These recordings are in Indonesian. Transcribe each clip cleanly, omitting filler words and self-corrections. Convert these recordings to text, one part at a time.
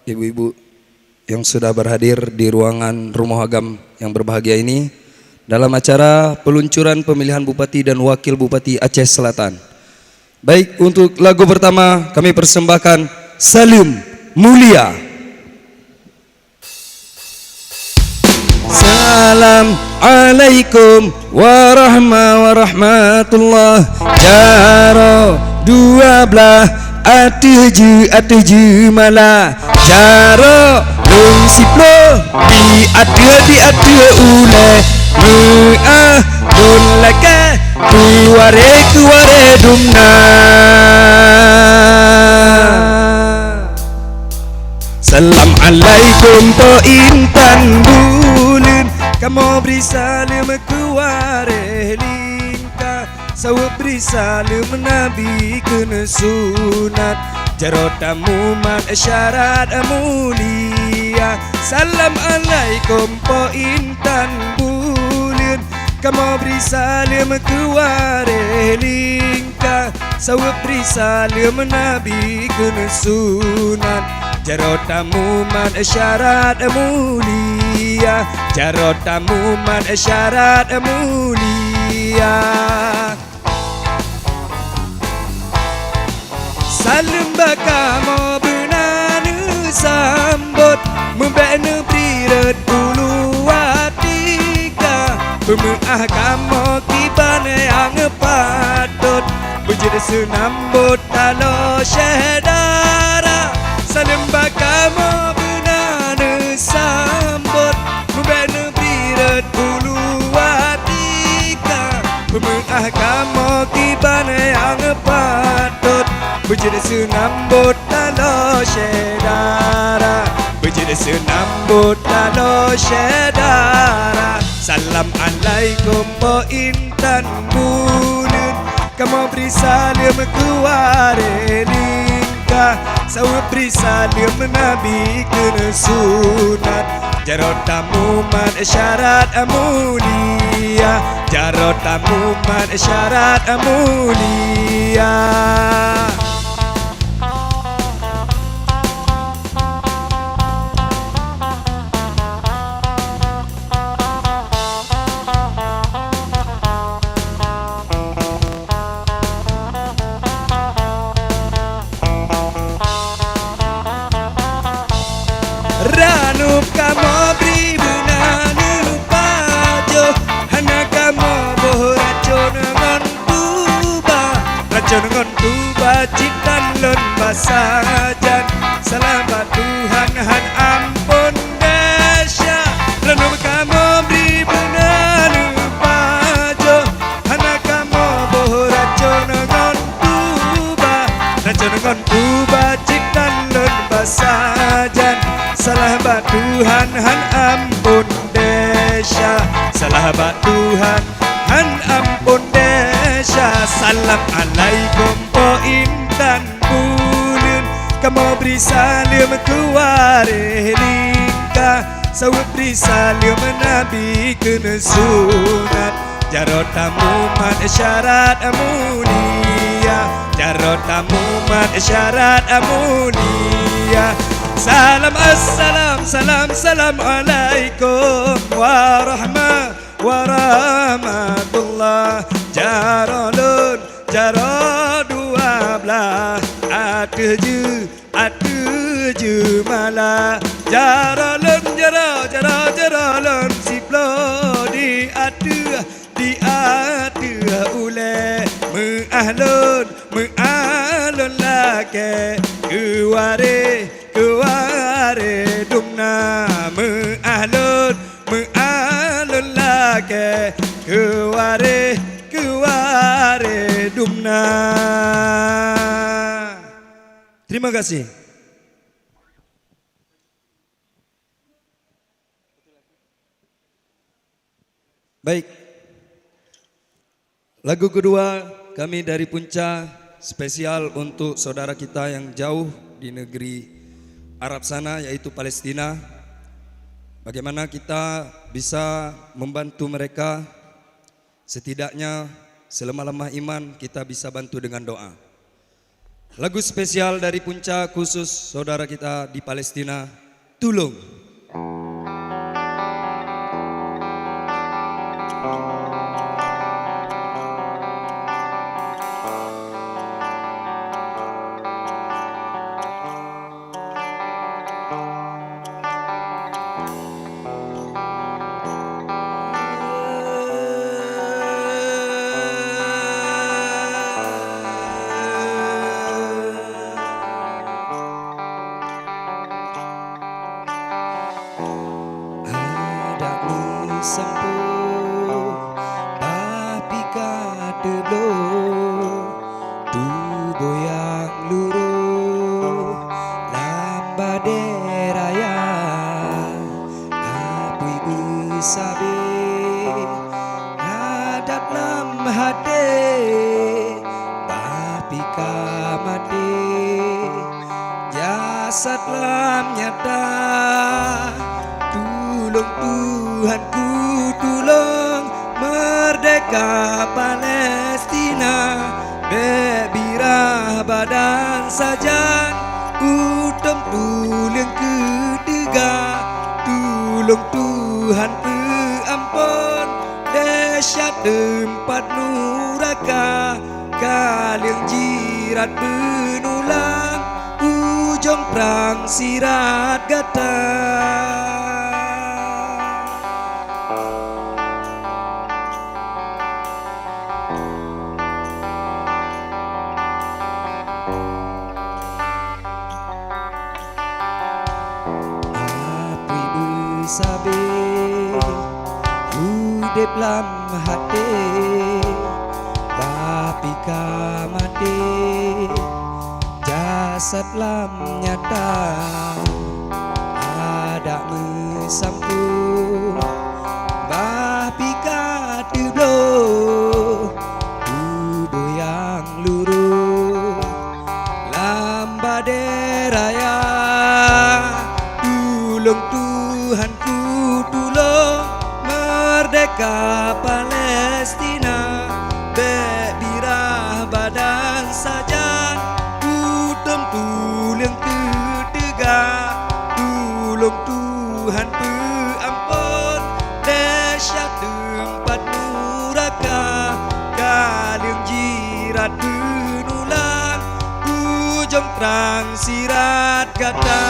ibu-ibu yang sudah berhadir di ruangan Rumah Agam yang berbahagia ini dalam acara peluncuran pemilihan Bupati dan Wakil Bupati Aceh Selatan. Baik, untuk lagu pertama kami persembahkan Salim Mulia. Assalamualaikum warahmatullah. Jaro dua belah atuju malah. Jaro lung siplo di atu ule. Mu'ah dun laka kuare dumna. Salam alaikum po intan bulun. Kamu beri salam kuare lingka. Sawa beri salam nabi kena sunat. Jarot amuman syarat mulia. Salam alaikum po intan bulun. Kamu beri salam kuare lingka. Sawa beri salam nabi kena sunat. Jarot amuman syarat mulia. Jarot amuman syarat mulia. Salam baka mo benanu sambut. Membenu priret bulu watika. Pemeah kamu kiban yang patut. Bujur senambut talo syedara. Salam baka mo benanu sambut. Membenu priret bulu watika. Pemeah kamu kiban yang patut. Bujur senambut talo syedara. Bujur senambut talo syedara. Salam alaikum po intan bulun. Kamu beri salam kuare lingka. Sawa beri salam nabi kena sunat. Jarot amuman syarat mulia. Jarot amuman syarat mulia. Ranup kamu beri benanu pajo. Hana kamu boh racun ngon tuba. Racun ngon tuba citan lon basajan. Selamat Tuhan han ampun desya. Ranup kamu beri benanu pajo. Hana kamu boh racun ngon tuba. Racun ngon tuba citan lon basajan. Sahabat Tuhan han ampun desya. Sahabat Tuhan han ampun desya. Salam alaikum po intan bulun. Kamu beri salam kuare lingka. Sawa beri salam nabi kena sunat. Jarot amuman syarat mulia. Jarot amuman syarat mulia. Salam salam alaikum warahmatullah. Jarolun jaro dua belah atuju malah. Jarolun jarolun siplo di atu ule. Mu'ahlun lake kuare dumna. Mu'ahlun lake kuare dumna. Terima kasih. Baik, lagu kedua kami dari Punca spesial untuk saudara kita yang jauh di negeri Arab sana, yaitu Palestina. Bagaimana kita bisa membantu mereka? Setidaknya selemah-lemah iman kita bisa bantu dengan doa. Lagu spesial dari Puncak khusus saudara kita di Palestina, Tulung. Sempuh tapi kadelo tu boyang luruh lamba deraya apui besabe ngadat lam hade tapi kamade jasad lam nyata tulung Tuhanku tulung merdeka Palestina bebirah badan sajan utem tulung ketiga tulung Tuhan peampun dahsyat tempat nuraka kaliang jirat penulang ujung perang sirat gata. Sabe udep lam hati tapi kamade jasad lam nyata ada mesampu tapi kadeblo tubuh yang luruh lamba deraya tulung Tuhanku tulung merdeka Palestina bebirah badan sajan utem tulung ketiga tulung Tuhan peampun dahsyat tempat nuraka kaliang jirat penulang ujung perang sirat kata.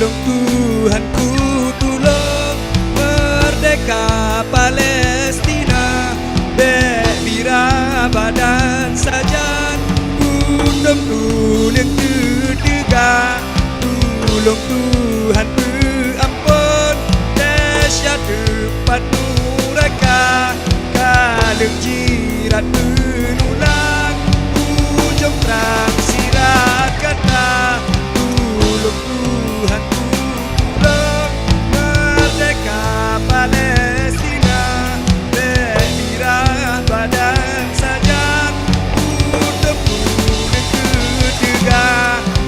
Tuhanku tulung merdeka Palestina bebirah badan sajan utem tulung ketiga tulung Tuhan peampun dahsyat tempat nuraka kaliang jirat penulang ujung perang sirat kata tulung Tuhan tulung merdeka Palestina bebirah badan sajan utem tulung ketiga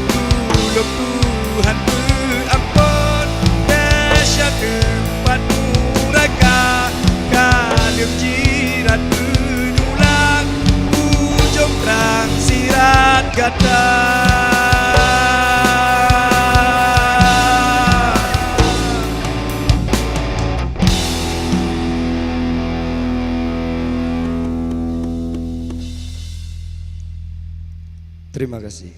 tulung Tuhan peampun dahsyat tempat nuraka kaliang jirat penulang ujung perang sirat kata. Terima kasih.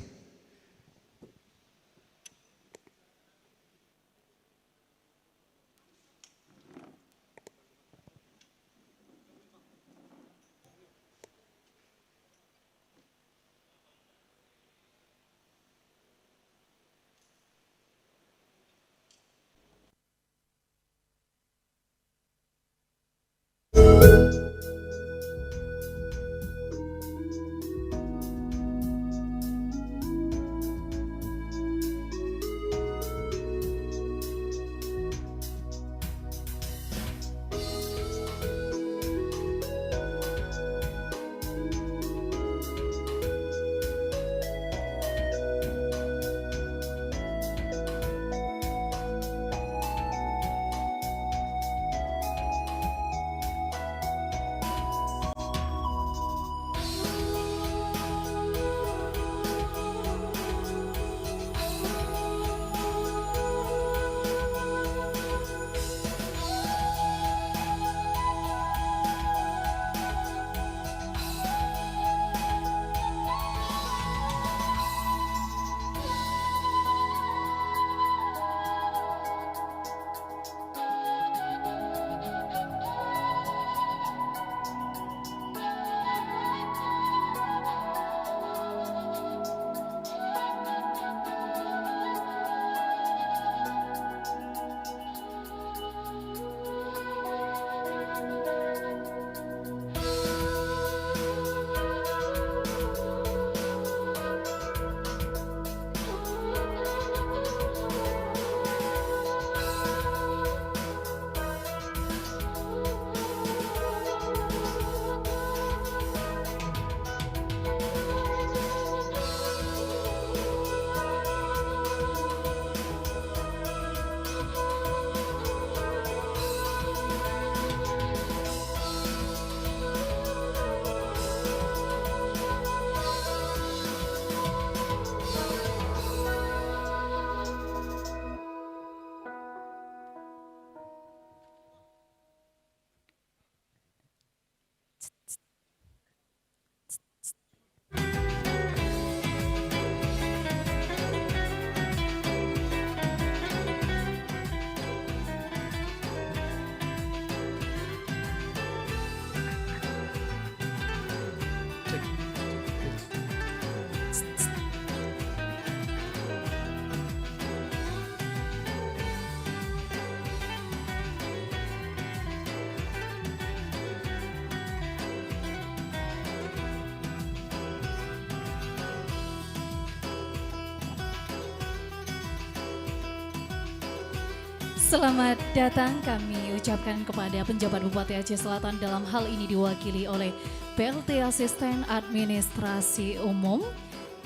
Selamat datang kami ucapkan kepada penjabat Bupati Aceh Selatan, dalam hal ini diwakili oleh PLT Asisten Administrasi Umum.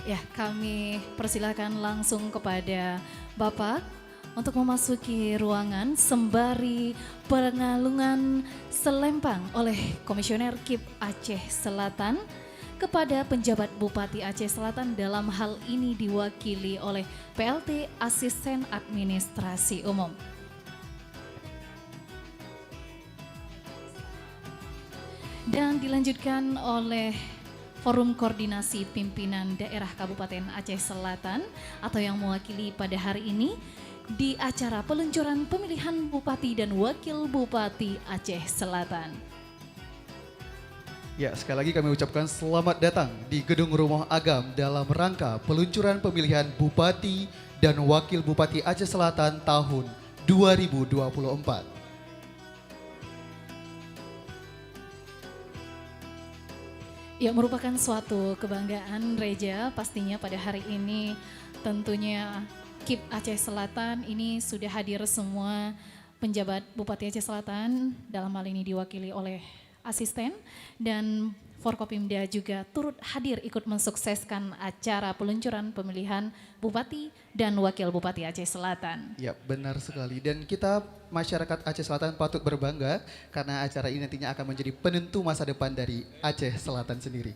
Ya, kami persilakan langsung kepada Bapak untuk memasuki ruangan sembari pengalungan selempang oleh Komisioner KIP Aceh Selatan kepada penjabat Bupati Aceh Selatan, dalam hal ini diwakili oleh PLT Asisten Administrasi Umum. Dan dilanjutkan oleh Forum Koordinasi Pimpinan Daerah Kabupaten Aceh Selatan atau yang mewakili pada hari ini di acara peluncuran pemilihan Bupati dan Wakil Bupati Aceh Selatan. Ya, sekali lagi kami ucapkan selamat datang di Gedung Rumah Agam dalam rangka peluncuran pemilihan Bupati dan Wakil Bupati Aceh Selatan tahun 2024. Ya, merupakan suatu kebanggaan Reja pastinya pada hari ini. Tentunya KIP Aceh Selatan ini sudah hadir semua penjabat Bupati Aceh Selatan, dalam hal ini diwakili oleh asisten, dan Forkopimda juga turut hadir ikut mensukseskan acara peluncuran pemilihan Bupati dan Wakil Bupati Aceh Selatan. Ya, benar sekali. Dan kita masyarakat Aceh Selatan patut berbangga karena acara ini nantinya akan menjadi penentu masa depan dari Aceh Selatan sendiri.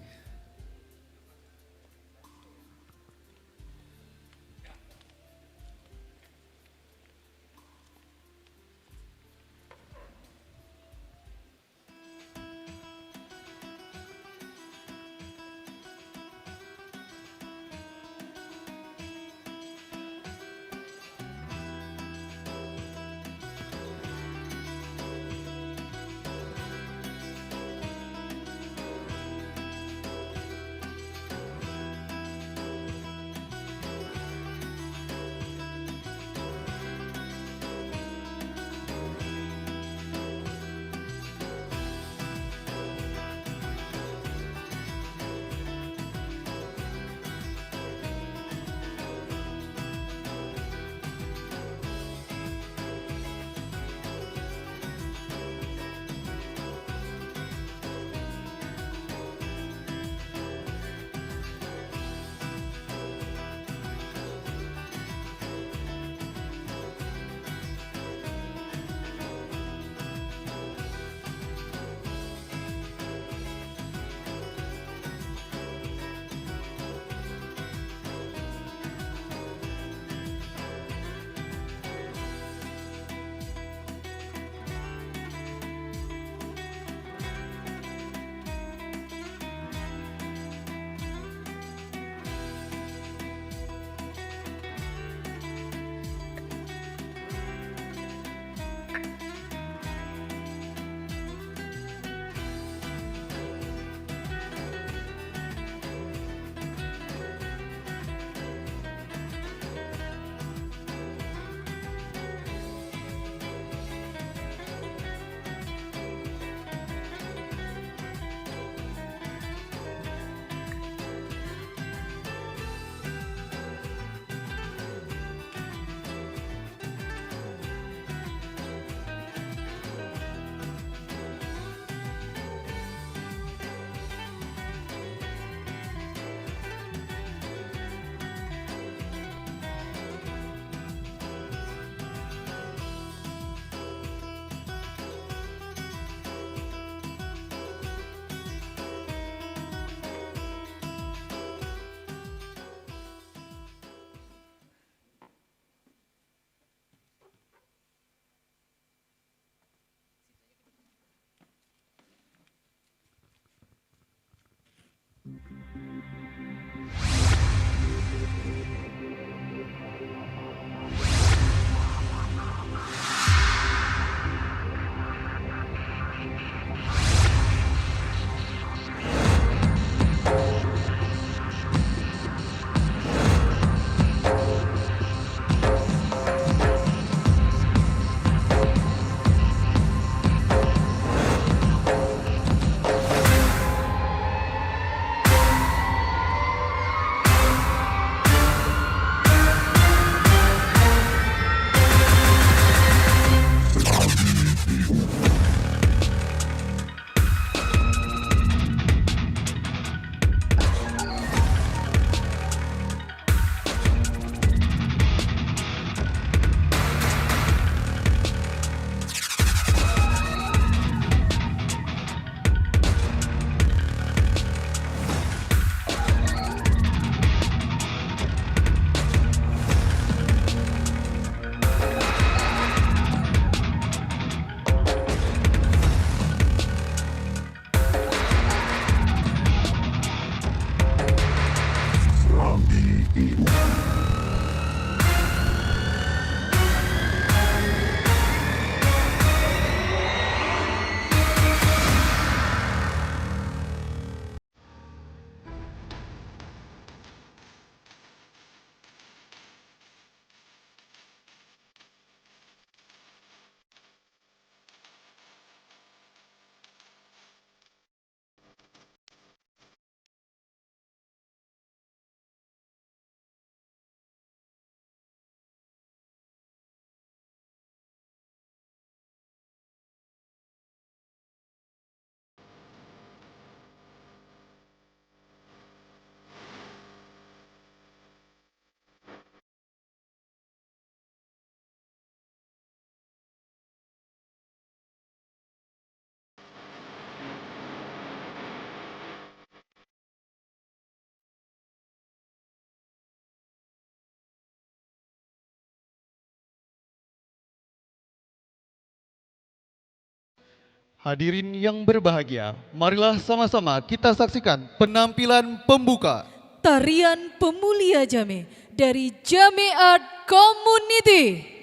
Hadirin yang berbahagia, marilah sama-sama kita saksikan penampilan pembuka. Tarian Pemulia Jame dari Jame Art Community.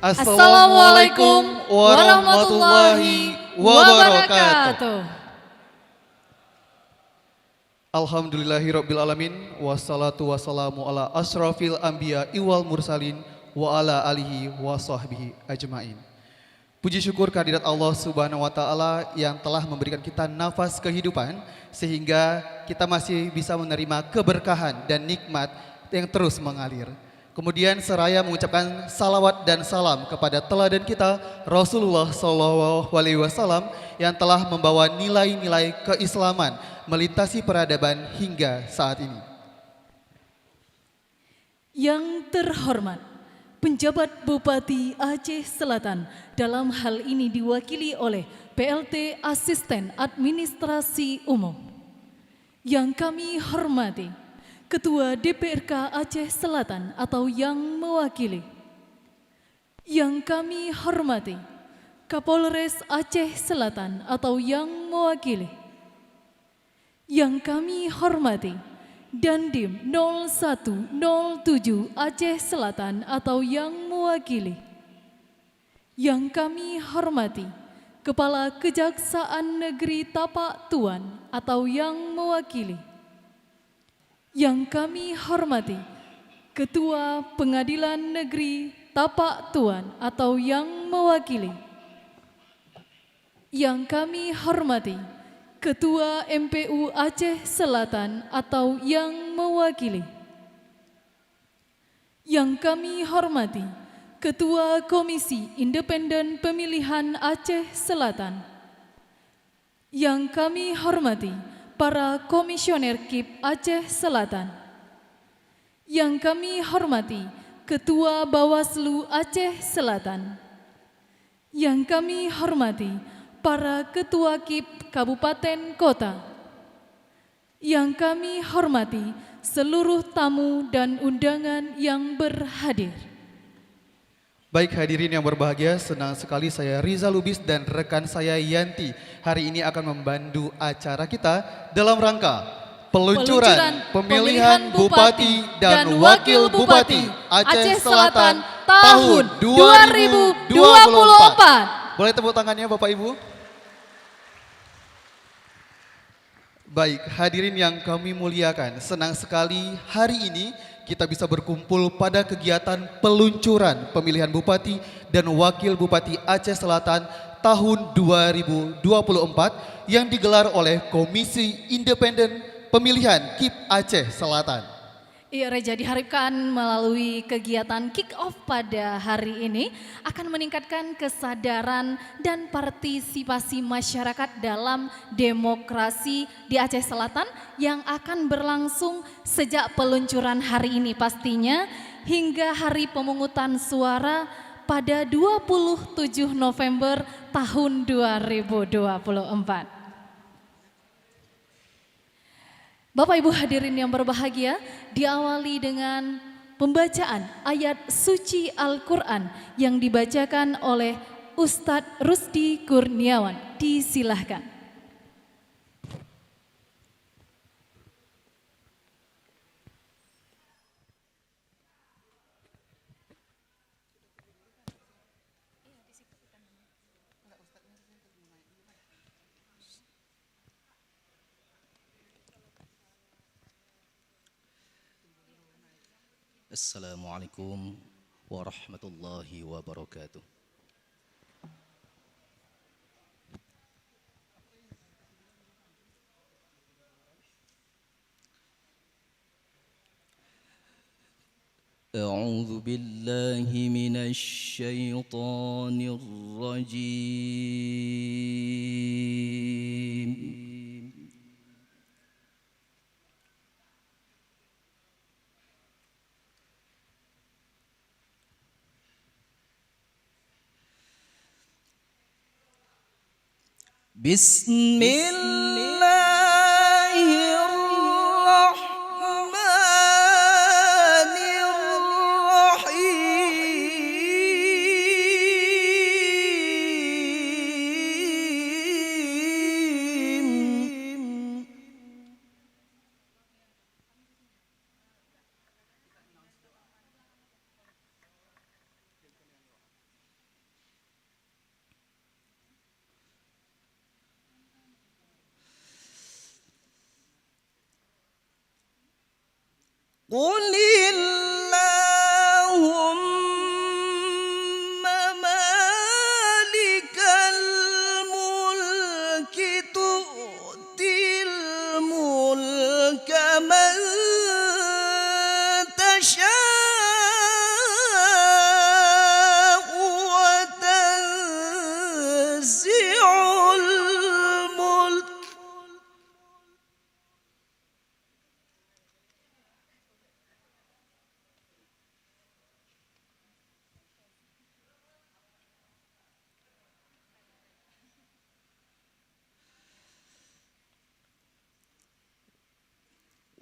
Assalamualaikum warahmatullahi wabarakatuh. Alhamdulillahirrabbilalamin. Wassalatu wassalamu ala asrafil anbiya iwal mursalin wa ala alihi wa sahbihi ajmain. Puji syukur kehadirat Allah Subhanahu wa Ta'ala yang telah memberikan kita nafas kehidupan sehingga kita masih bisa menerima keberkahan dan nikmat yang terus mengalir. Kemudian seraya mengucapkan salawat dan salam kepada teladan kita Rasulullah SAW yang telah membawa nilai-nilai keislaman melintasi peradaban hingga saat ini. Yang terhormat, penjabat Bupati Aceh Selatan dalam hal ini diwakili oleh PLT Asisten Administrasi Umum. Yang kami hormati, Ketua DPRK Aceh Selatan atau yang mewakili. Yang kami hormati, Kapolres Aceh Selatan atau yang mewakili. Yang kami hormati, Dandim 0107 Aceh Selatan atau yang mewakili. Yang kami hormati, Kepala Kejaksaan Negeri Tapak Tuan atau yang mewakili. Yang kami hormati, Ketua Pengadilan Negeri Tapak Tuan atau yang mewakili. Yang kami hormati, Ketua MPU Aceh Selatan atau yang mewakili. Yang kami hormati, Ketua Komisi Independen Pemilihan Aceh Selatan. Yang kami hormati, para komisioner KIP Aceh Selatan. Yang kami hormati, Ketua Bawaslu Aceh Selatan. Yang kami hormati, para ketua KIP Kabupaten Kota. Yang kami hormati seluruh tamu dan undangan yang berhadir. Baik hadirin yang berbahagia, senang sekali saya Riza Lubis dan rekan saya Yanti hari ini akan membantu acara kita dalam rangka peluncuran pemilihan Bupati dan Wakil Bupati Aceh Selatan tahun 2024. Boleh tepuk tangannya Bapak Ibu? Baik, hadirin yang kami muliakan, senang sekali hari ini kita bisa berkumpul pada kegiatan peluncuran pemilihan Bupati dan Wakil Bupati Aceh Selatan tahun 2024 yang digelar oleh Komisi Independen Pemilihan KIP Aceh Selatan. Iya Reja, diharapkan melalui kegiatan kick off pada hari ini akan meningkatkan kesadaran dan partisipasi masyarakat dalam demokrasi di Aceh Selatan yang akan berlangsung sejak peluncuran hari ini pastinya hingga hari pemungutan suara pada 27 November tahun 2024. Bapak Ibu hadirin yang berbahagia, diawali dengan pembacaan ayat suci Al-Quran yang dibacakan oleh Ustadz Rusdi Kurniawan. Disilahkan. Assalamualaikum warahmatullahi wabarakatuh. A'udzu billahi minasy syaithanir rajim. Bismillahirrahmanirrahim.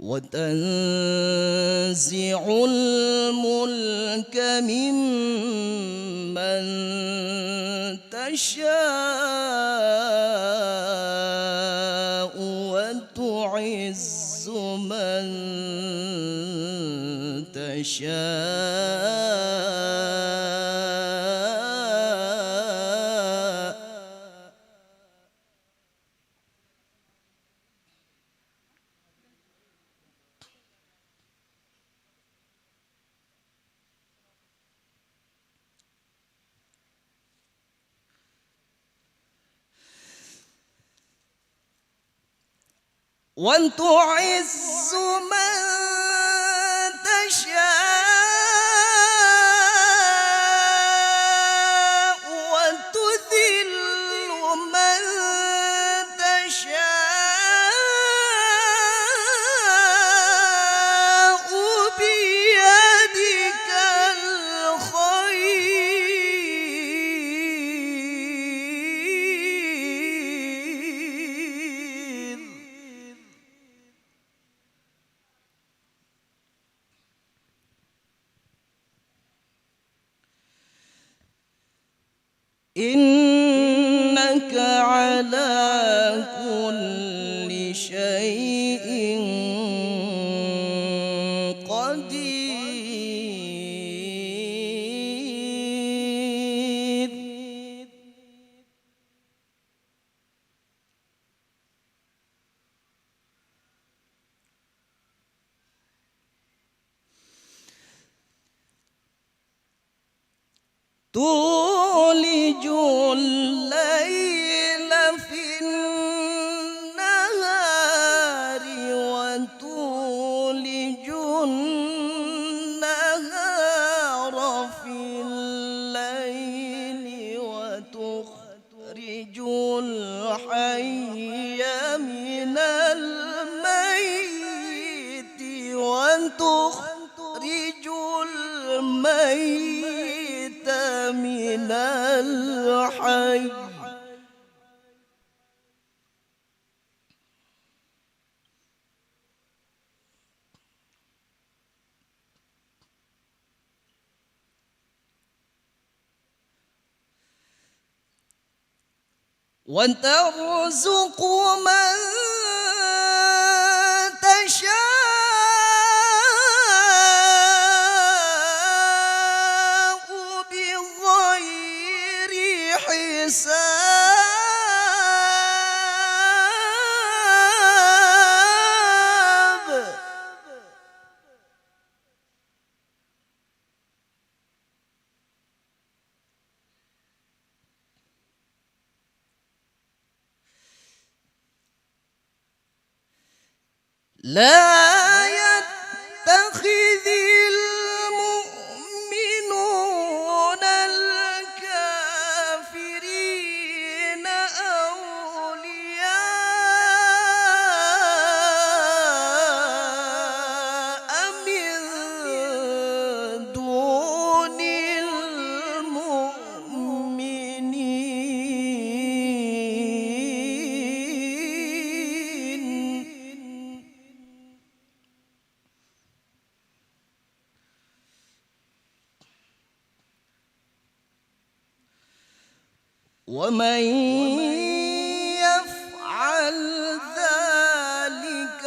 وتنزع الملك ممن تشاء وتعز من تشاء وتعز من تشاء وتذل من تشاء بيدك الخير إنك على كل شيء قدير تولج الليل في النهار وتولج النهار في الليل وتخرج الحي من الميت وتخرج الميت من الحي وترزق من تشاء بغير حساب لا يتخذ المؤمنون الكافرين أولياء من دون المؤمنين ومن يفعل ذلك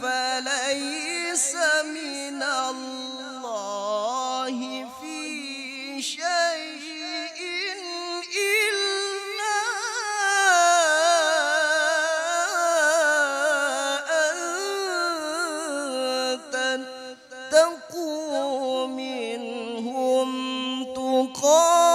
فليس من الله في شيء إلا أن تتقوا منهم تقاه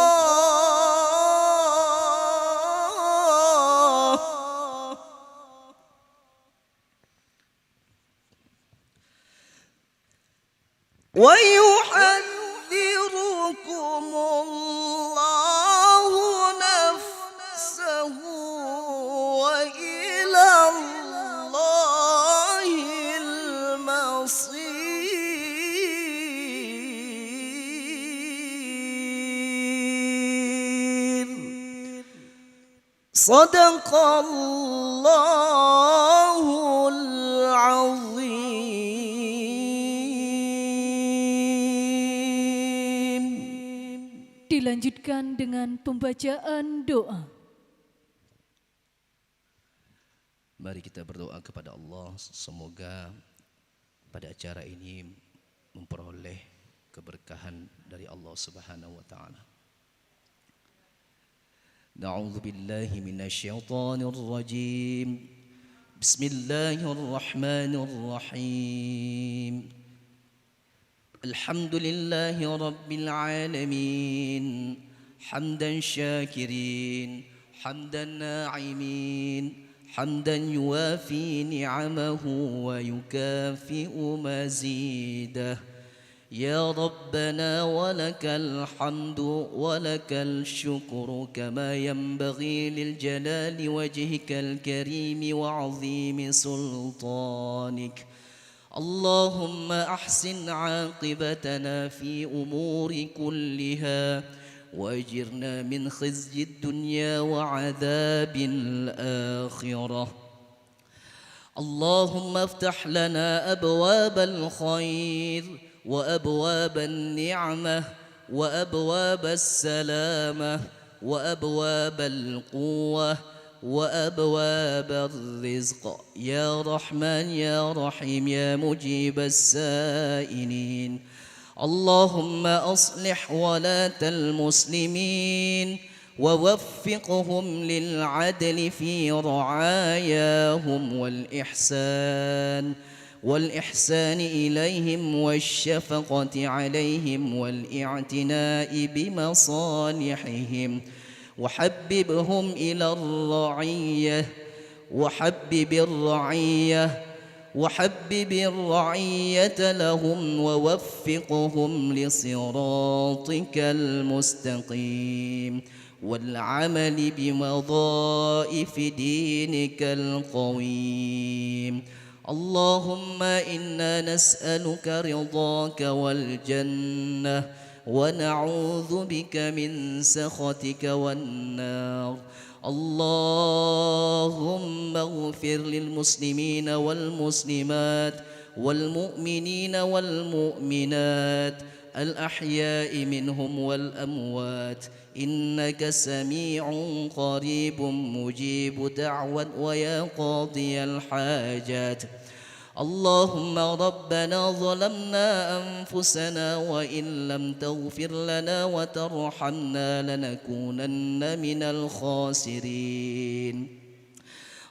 ويحذركم الله نفسه وإلى الله المصير صدق الله العظيم dilanjutkan dengan pembacaan doa. Mari kita berdoa kepada Allah, semoga pada acara ini memperoleh keberkahan dari Allah Subhanahu wa taala. Na'udzu billahi minasyaitonir rajim. Bismillahirrahmanirrahim. Alhamdulillahi rabbil alamin. Hamdan syakirin, hamdan na'imin. حمدا يوافي نعمه ويكافئ مزيده يا ربنا ولك الحمد ولك الشكر كما ينبغي للجلال وجهك الكريم وعظيم سلطانك اللهم أحسن عاقبتنا في أمور كلها وأجرنا من خزي الدنيا وعذاب الآخرة اللهم افتح لنا أبواب الخير وأبواب النعمة وأبواب السلامة وأبواب القوة وأبواب الرزق يا رحمن يا رحيم يا مجيب السائلين اللهم أصلح ولاة المسلمين ووفقهم للعدل في رعاياهم والإحسان إليهم والشفقة عليهم والاعتناء بمصالحهم وحببهم إلى الرعية وحبب الرعية لهم ووفقهم لصراطك المستقيم والعمل بوظائف دينك القويم اللهم إنا نسألك رضاك والجنة ونعوذ بك من سخطك والنار اللهم اغفر للمسلمين والمسلمات والمؤمنين والمؤمنات الأحياء منهم والأموات إنك سميع قريب مجيب دعوة ويا قاضي الحاجات اللهم ربنا ظلمنا أنفسنا وإن لم تغفر لنا وترحمنا لنكونن من الخاسرين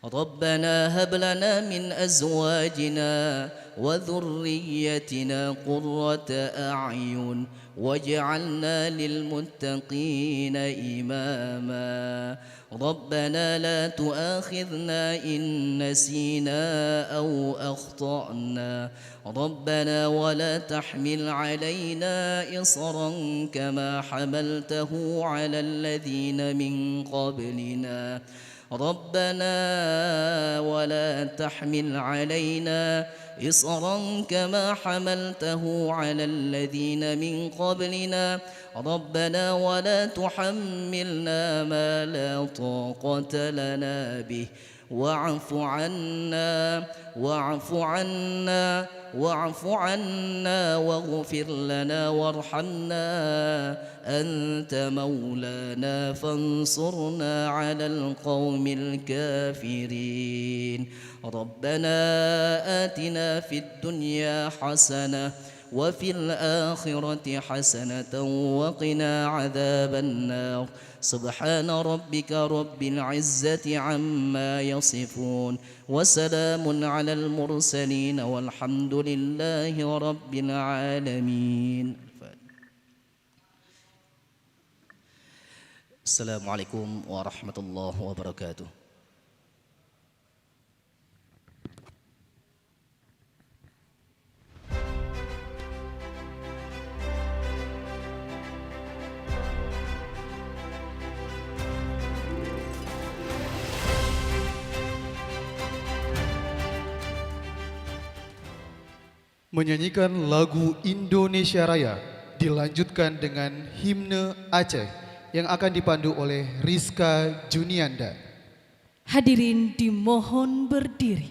ربنا هب لنا من أزواجنا وذريتنا قرة أعين واجعلنا للمتقين إماما ربنا لا تؤاخذنا إن نسينا أو أخطأنا ربنا ولا تحمل علينا إصرا كما حملته على الذين من قبلنا ربنا ولا تحمل علينا إصرا كما حملته على الذين من قبلنا ربنا ولا تحملنا ما لا طاقة لنا به واعف عنا واغفر لنا وارحمنا أنت مولانا فانصرنا على القوم الكافرين ربنا آتنا في الدنيا حسنة وفي الآخرة حسنة وقنا عذاب النار سبحان ربك رب العزة عما يصفون وسلام على المرسلين والحمد لله رب العالمين السلام عليكم ورحمة الله وبركاته. Menyanyikan lagu Indonesia Raya dilanjutkan dengan himne Aceh yang akan dipandu oleh Rizka Junianda. Hadirin dimohon berdiri.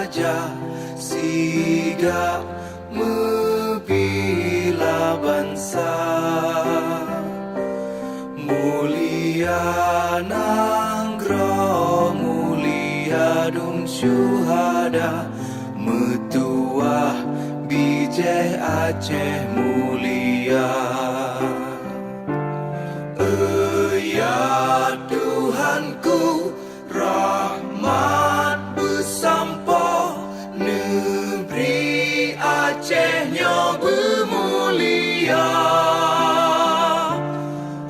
raja siga membela bangsa. Mulia nangro mulia dum syuhada, metuah bijih Aceh mulia. Ya Tuhanku, rahmat bersampo, negeri Acehnya bermulia.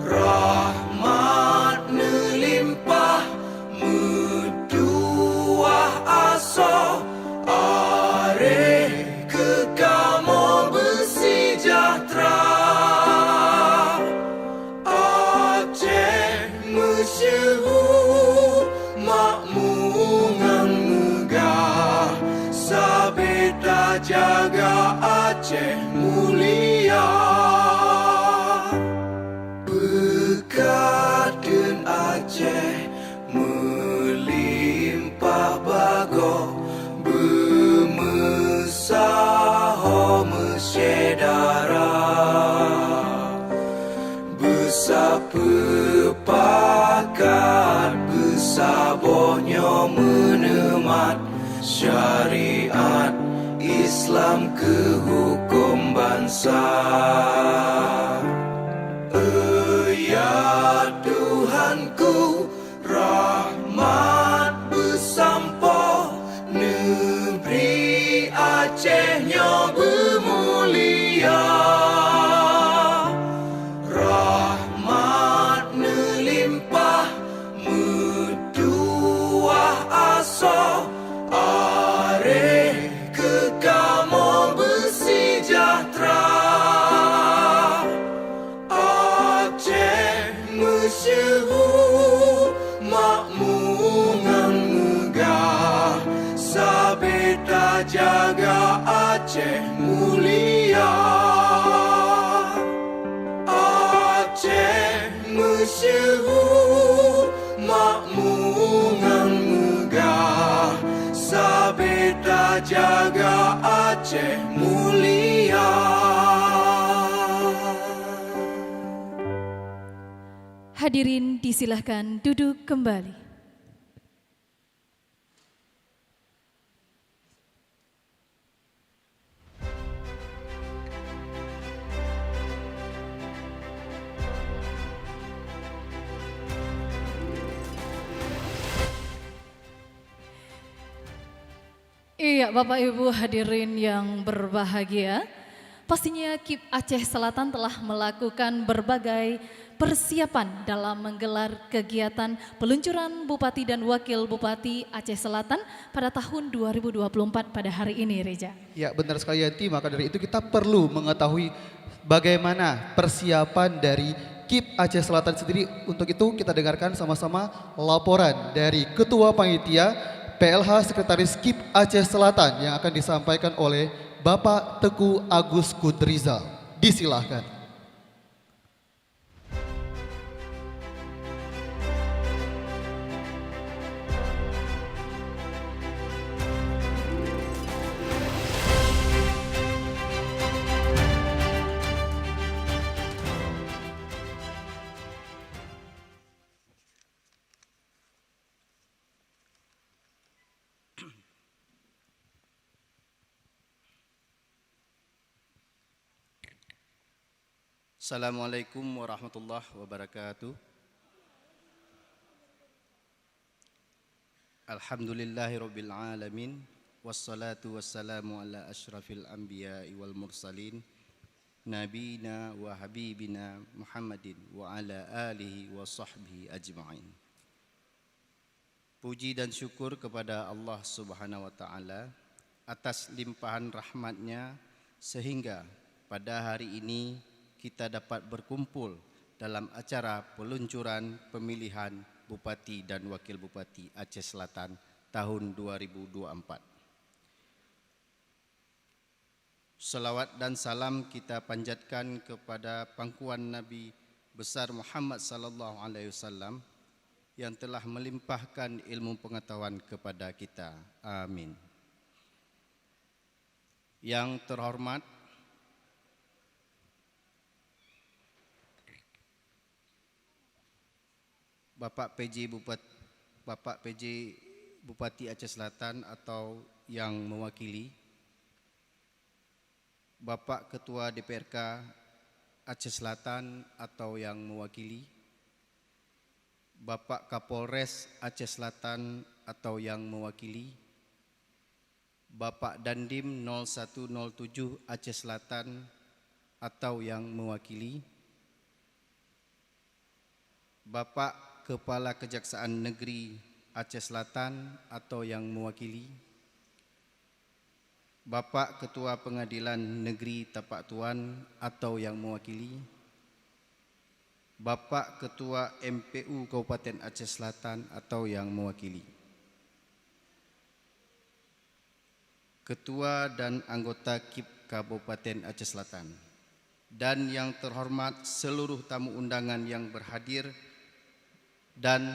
Rahmat melimpah, meduah aso, areh kekamo bersejahtera. Masyhur makmungan megah, sabeta jaga Aceh mulia. Bekaden Aceh melimpah bago, bermesaho mesyedara. Besapepakat besabohnya menemat, syariat Islam ke hukum bangsa. Ya Tuhanku, rahmat bersampo, negeri Acehnya bermulia. Rahmat melimpah, meduah aso, areh kekamo bersejahtera. Aceh masyhur makmungan megah, sabeta jaga Aceh mulia. Aceh masyhur makmungan megah, sabeta jaga Aceh mulia. Hadirin disilahkan duduk kembali. Iya, Bapak Ibu hadirin yang berbahagia, pastinya KIP Aceh Selatan telah melakukan berbagai persiapan dalam menggelar kegiatan peluncuran Bupati dan Wakil Bupati Aceh Selatan pada tahun 2024 pada hari ini, Reja. Ya, benar sekali Yanti, maka dari itu kita perlu mengetahui bagaimana persiapan dari KIP Aceh Selatan sendiri. Untuk itu kita dengarkan sama-sama laporan dari Ketua Panitia PLH Sekretaris KIP Aceh Selatan yang akan disampaikan oleh Bapak Teguh Agus Kudrizal. Disilahkan. Assalamualaikum warahmatullahi wabarakatuh. Alhamdulillahirabbil alamin, wassalatu wassalamu ala asyrafil anbiya'i wal mursalin, nabiyina wa habibina Muhammadin wa ala alihi wa sahbihi ajma'in. Puji dan syukur kepada Allah Subhanahu wa taala atas limpahan rahmatnya sehingga pada hari ini kita dapat berkumpul dalam acara peluncuran pemilihan Bupati dan Wakil Bupati Aceh Selatan tahun 2024. Salawat dan salam kita panjatkan kepada pangkuan Nabi besar Muhammad sallallahu alaihi wasallam yang telah melimpahkan ilmu pengetahuan kepada kita. Amin. Yang terhormat Bapak PJ Bupati Aceh Selatan atau yang mewakili, Bapak Ketua DPRK Aceh Selatan atau yang mewakili, Bapak Kapolres Aceh Selatan atau yang mewakili, Bapak Dandim 0107 Aceh Selatan atau yang mewakili, Bapak Kepala Kejaksaan Negeri Aceh Selatan atau yang mewakili, Bapak Ketua Pengadilan Negeri Tapak Tuan atau yang mewakili, Bapak Ketua MPU Kabupaten Aceh Selatan atau yang mewakili, Ketua dan anggota KIP Kabupaten Aceh Selatan, dan yang terhormat seluruh tamu undangan yang berhadir, dan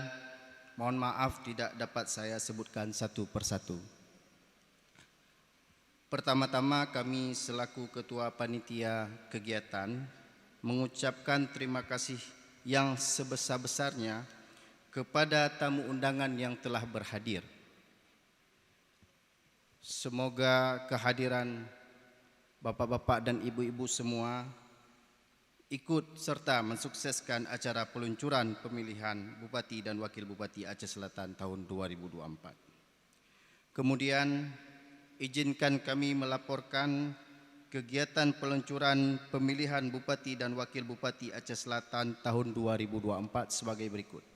mohon maaf tidak dapat saya sebutkan satu persatu. Pertama-tama kami selaku Ketua Panitia Kegiatan mengucapkan terima kasih yang sebesar-besarnya kepada tamu undangan yang telah berhadir. Semoga kehadiran bapak-bapak dan ibu-ibu semua ikut serta mensukseskan acara peluncuran pemilihan Bupati dan Wakil Bupati Aceh Selatan tahun 2024. Kemudian izinkan kami melaporkan kegiatan peluncuran pemilihan Bupati dan Wakil Bupati Aceh Selatan tahun 2024 sebagai berikut.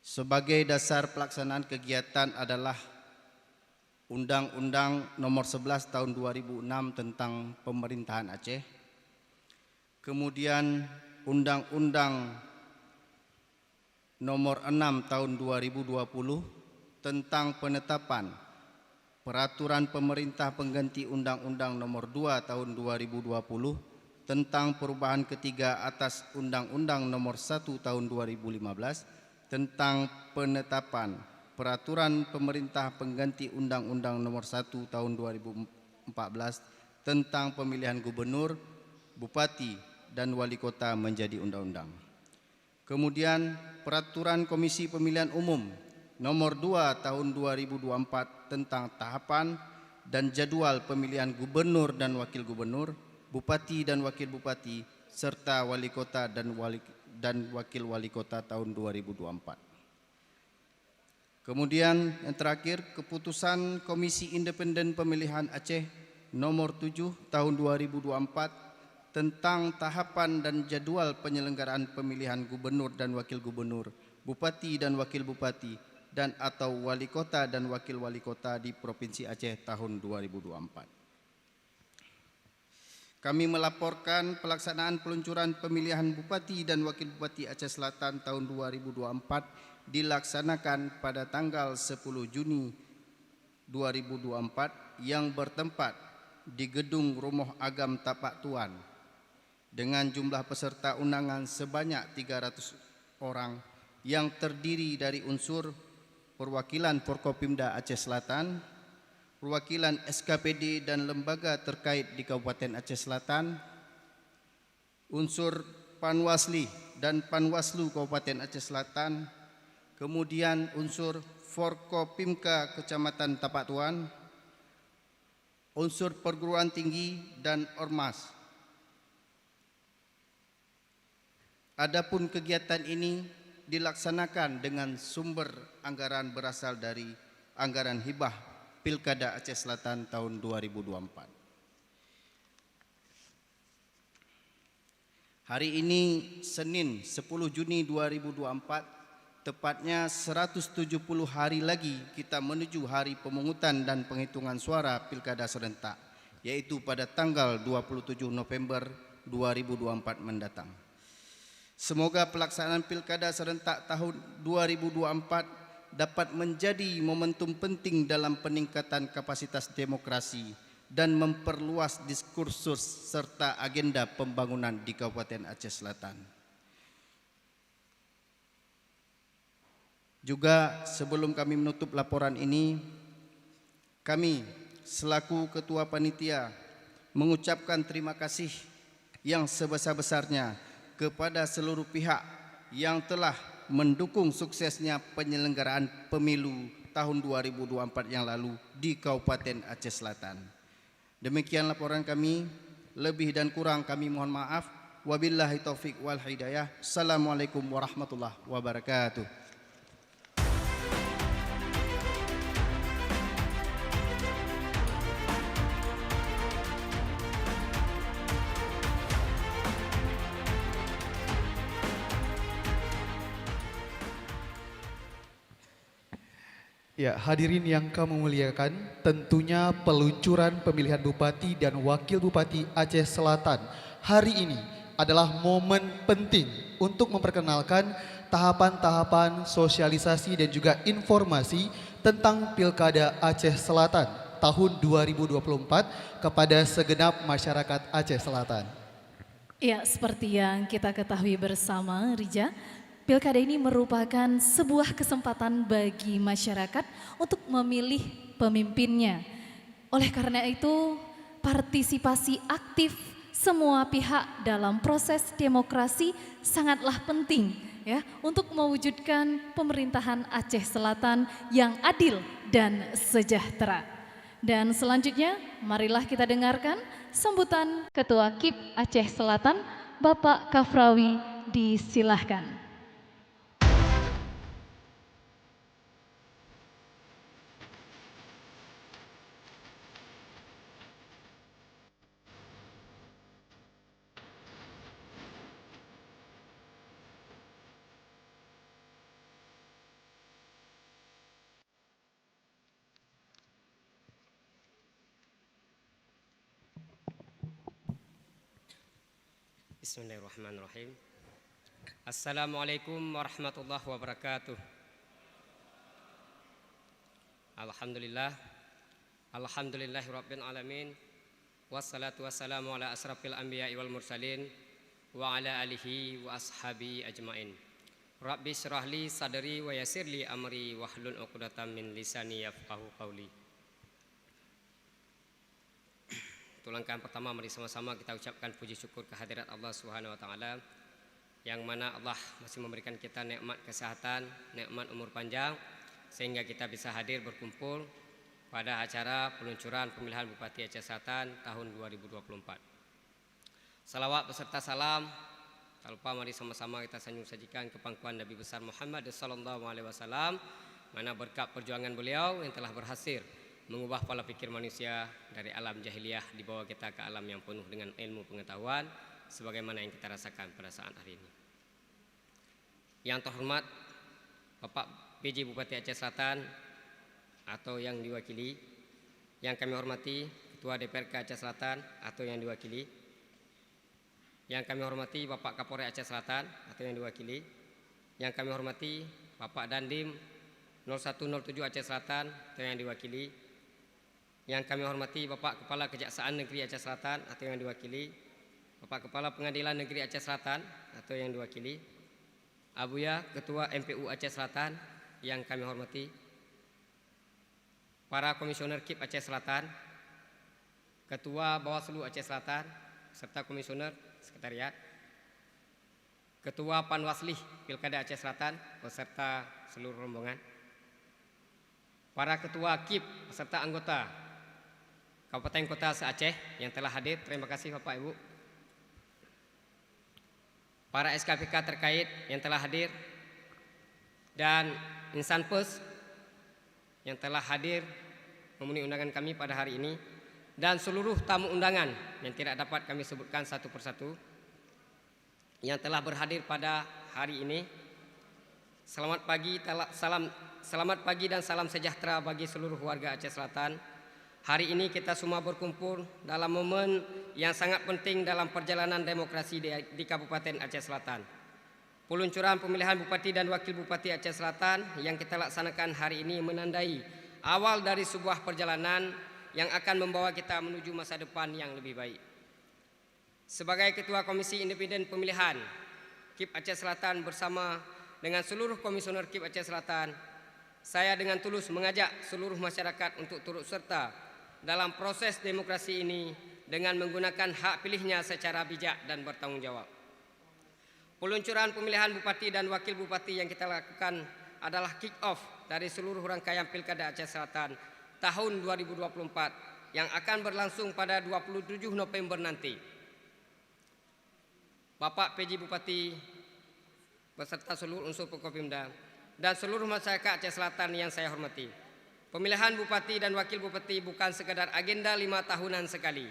Sebagai dasar pelaksanaan kegiatan adalah Undang-Undang Nomor 11 Tahun 2006 tentang Pemerintahan Aceh. Kemudian Undang-Undang Nomor 6 Tahun 2020 tentang penetapan Peraturan Pemerintah Pengganti Undang-Undang Nomor 2 Tahun 2020 tentang perubahan ketiga atas Undang-Undang Nomor 1 Tahun 2015 tentang penetapan Peraturan Pemerintah Pengganti Undang-Undang Nomor 1 Tahun 2014 tentang pemilihan gubernur, bupati dan wali kota menjadi undang-undang. Kemudian Peraturan Komisi Pemilihan Umum Nomor 2 Tahun 2024 tentang tahapan dan jadwal pemilihan gubernur dan wakil gubernur, bupati dan wakil bupati, serta wali kota dan wakil wali kota tahun 2024. Kemudian yang terakhir, Keputusan Komisi Independen Pemilihan Aceh Nomor 7 Tahun 2024 tentang tahapan dan jadwal penyelenggaraan pemilihan gubernur dan wakil gubernur, bupati dan wakil bupati, dan atau wali kota dan wakil wali kota di Provinsi Aceh tahun 2024. Kami melaporkan pelaksanaan peluncuran pemilihan bupati dan wakil bupati Aceh Selatan tahun 2024 dilaksanakan pada tanggal 10 Juni 2024 yang bertempat di Gedung Rumah Agam Tapak Tuan dengan jumlah peserta undangan sebanyak 300 orang yang terdiri dari unsur perwakilan Forkopimda Aceh Selatan, perwakilan SKPD dan lembaga terkait di Kabupaten Aceh Selatan, unsur Panwasli dan Panwaslu Kabupaten Aceh Selatan, kemudian unsur Forkopimka Kecamatan Tapak Tuan, unsur perguruan tinggi dan ormas. Adapun kegiatan ini dilaksanakan dengan sumber anggaran berasal dari anggaran hibah Pilkada Aceh Selatan tahun 2024. Hari ini Senin 10 Juni 2024, tepatnya 170 hari lagi kita menuju hari pemungutan dan penghitungan suara Pilkada serentak, yaitu pada tanggal 27 November 2024 mendatang. Semoga pelaksanaan Pilkada serentak tahun 2024 dapat menjadi momentum penting dalam peningkatan kapasitas demokrasi dan memperluas diskursus serta agenda pembangunan di Kabupaten Aceh Selatan. Juga sebelum kami menutup laporan ini, kami selaku Ketua Panitia mengucapkan terima kasih yang sebesar-besarnya kepada seluruh pihak yang telah mendukung suksesnya penyelenggaraan pemilu tahun 2024 yang lalu di Kabupaten Aceh Selatan. Demikian laporan kami, lebih dan kurang kami mohon maaf. Wabillahi taufik wal hidayah. Assalamualaikum warahmatullahi wabarakatuh. Ya, hadirin yang kami muliakan, tentunya peluncuran pemilihan Bupati dan Wakil Bupati Aceh Selatan hari ini adalah momen penting untuk memperkenalkan tahapan-tahapan sosialisasi dan juga informasi tentang Pilkada Aceh Selatan tahun 2024 kepada segenap masyarakat Aceh Selatan. Ya, seperti yang kita ketahui bersama, Rija, Pilkada ini merupakan sebuah kesempatan bagi masyarakat untuk memilih pemimpinnya. Oleh karena itu, partisipasi aktif semua pihak dalam proses demokrasi sangatlah penting ya untuk mewujudkan pemerintahan Aceh Selatan yang adil dan sejahtera. Dan selanjutnya, marilah kita dengarkan sambutan Ketua KIP Aceh Selatan, Bapak Kafrawi, disilahkan. Bismillahirrahmanirrahim. Assalamualaikum warahmatullahi wabarakatuh. Alhamdulillah. Alhamdulillahirabbil alamin. Wassalatu wassalamu ala asrafil anbiya'i wal mursalin wa ala alihi wa ashabi ajmain. Rabbi syrah li sadri wa yassir li amri wahlul 'uqdatam min lisani yafqahu qawli. Langkah pertama, mari sama-sama kita ucapkan puji syukur kehadirat Allah Subhanahu wa taala yang mana Allah masih memberikan kita nikmat kesehatan, nikmat umur panjang sehingga kita bisa hadir berkumpul pada acara peluncuran pemilihan Bupati Aceh Selatan tahun 2024. Salawat beserta salam tak lupa mari sama-sama kita sajikan ke pangkuan Nabi besar Muhammad sallallahu alaihi wasallam, mana berkat perjuangan beliau yang telah berhasil mengubah pola pikir manusia dari alam jahiliyah dibawa kita ke alam yang penuh dengan ilmu pengetahuan sebagaimana yang kita rasakan pada saat hari ini. Yang terhormat Bapak PJ Bupati Aceh Selatan atau yang diwakili, yang kami hormati Ketua DPRK Aceh Selatan atau yang diwakili, yang kami hormati Bapak Kapolres Aceh Selatan atau yang diwakili, yang kami hormati Bapak Dandim 0107 Aceh Selatan atau yang diwakili, yang kami hormati Bapak Kepala Kejaksaan Negeri Aceh Selatan atau yang diwakili, Bapak Kepala Pengadilan Negeri Aceh Selatan atau yang diwakili, Abuya Ketua MPU Aceh Selatan yang kami hormati, para komisioner KIP Aceh Selatan, Ketua Bawaslu Aceh Selatan serta komisioner sekretariat, Ketua Panwaslih Pilkada Aceh Selatan beserta seluruh rombongan, para ketua KIP beserta anggota Kabupaten Kota se-Aceh yang telah hadir, terima kasih Bapak Ibu. Para SKPK terkait yang telah hadir dan insan pers yang telah hadir memenuhi undangan kami pada hari ini, dan seluruh tamu undangan yang tidak dapat kami sebutkan satu persatu yang telah berhadir pada hari ini. Selamat pagi dan salam sejahtera bagi seluruh warga Aceh Selatan. Hari ini kita semua berkumpul dalam momen yang sangat penting dalam perjalanan demokrasi di Kabupaten Aceh Selatan. Peluncuran pemilihan Bupati dan Wakil Bupati Aceh Selatan yang kita laksanakan hari ini menandai awal dari sebuah perjalanan yang akan membawa kita menuju masa depan yang lebih baik. Sebagai Ketua Komisi Independen Pemilihan KIP Aceh Selatan bersama dengan seluruh komisioner KIP Aceh Selatan, saya dengan tulus mengajak seluruh masyarakat untuk turut serta dalam proses demokrasi ini dengan menggunakan hak pilihnya secara bijak dan bertanggung jawab. Peluncuran pemilihan bupati dan wakil bupati yang kita lakukan adalah kick off dari seluruh rangkaian Pilkada Aceh Selatan tahun 2024 yang akan berlangsung pada 27 November nanti. Bapak PJ Bupati beserta seluruh unsur Forkopimda dan seluruh masyarakat Aceh Selatan yang saya hormati. Pemilihan bupati dan wakil bupati bukan sekadar agenda 5 tahunan sekali,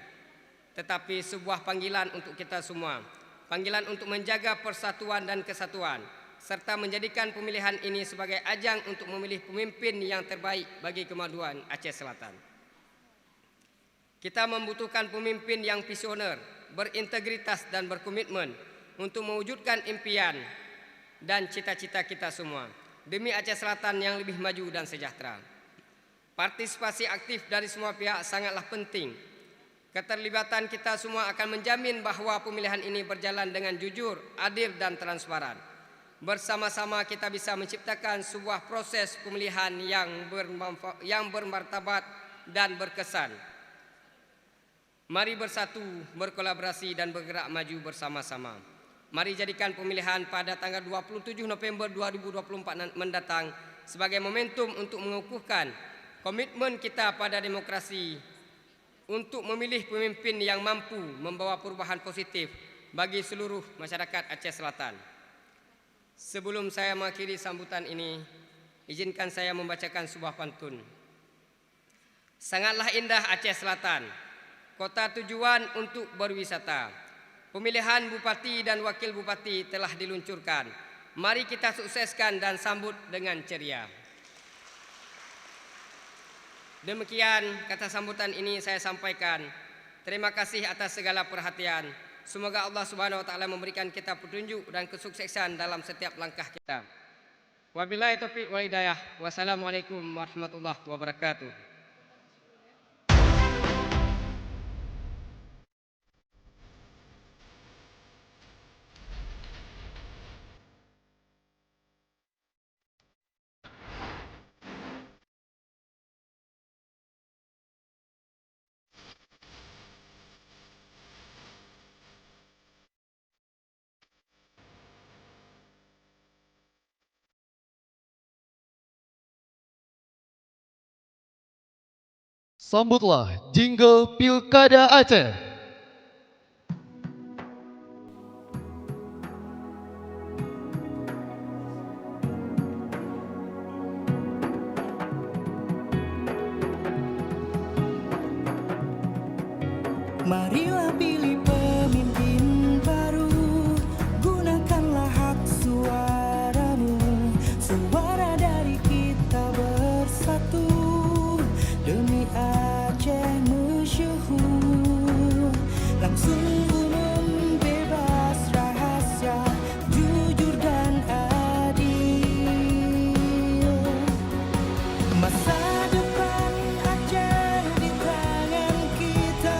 tetapi sebuah panggilan untuk kita semua. Panggilan untuk menjaga persatuan dan kesatuan, serta menjadikan pemilihan ini sebagai ajang untuk memilih pemimpin yang terbaik bagi kemajuan Aceh Selatan. Kita membutuhkan pemimpin yang visioner, berintegritas dan berkomitmen untuk mewujudkan impian dan cita-cita kita semua demi Aceh Selatan yang lebih maju dan sejahtera. Partisipasi aktif dari semua pihak sangatlah penting. Keterlibatan kita semua akan menjamin bahwa pemilihan ini berjalan dengan jujur, adil dan transparan. Bersama-sama kita bisa menciptakan sebuah proses pemilihan yang bermartabat dan berkesan. Mari bersatu, berkolaborasi dan bergerak maju bersama-sama. Mari jadikan pemilihan pada tanggal 27 November 2024 mendatang sebagai momentum untuk mengukuhkan komitmen kita pada demokrasi, untuk memilih pemimpin yang mampu membawa perubahan positif bagi seluruh masyarakat Aceh Selatan. Sebelum saya mengakhiri sambutan ini, izinkan saya membacakan sebuah pantun. Sangatlah indah Aceh Selatan, kota tujuan untuk berwisata. Pemilihan bupati dan wakil bupati telah diluncurkan. Mari kita sukseskan dan sambut dengan ceria. Demikian kata sambutan ini saya sampaikan. Terima kasih atas segala perhatian. Semoga Allah Subhanahu wa taala memberikan kita petunjuk dan kesuksesan dalam setiap langkah kita. Wabillahi taufiq wal hidayah. Wassalamualaikum warahmatullahi wabarakatuh. Sambutlah jingle Pilkada Aceh. Marilah pilih pemimpin baru, gunakanlah hak suaramu, suara dari kita bersatu, demi Aceh masyhur. Langsung umum, bebas rahasia, jujur dan adil. Masa depan Aceh di tangan kita.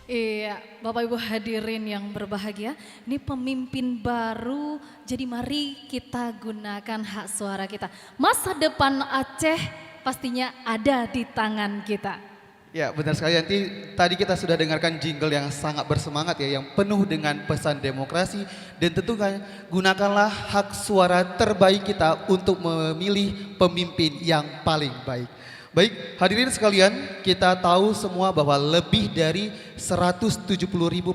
Iya, Bapak Ibu hadirin yang berbahagia, ini pemimpin baru, jadi mari kita gunakan hak suara kita. Masa depan Aceh pastinya ada di tangan kita. Ya benar sekali, nanti tadi kita sudah dengarkan jingle yang sangat bersemangat ya, yang penuh dengan pesan demokrasi, dan tentunya gunakanlah hak suara terbaik kita untuk memilih pemimpin yang paling baik. Baik, hadirin sekalian, kita tahu semua bahwa lebih dari 170.000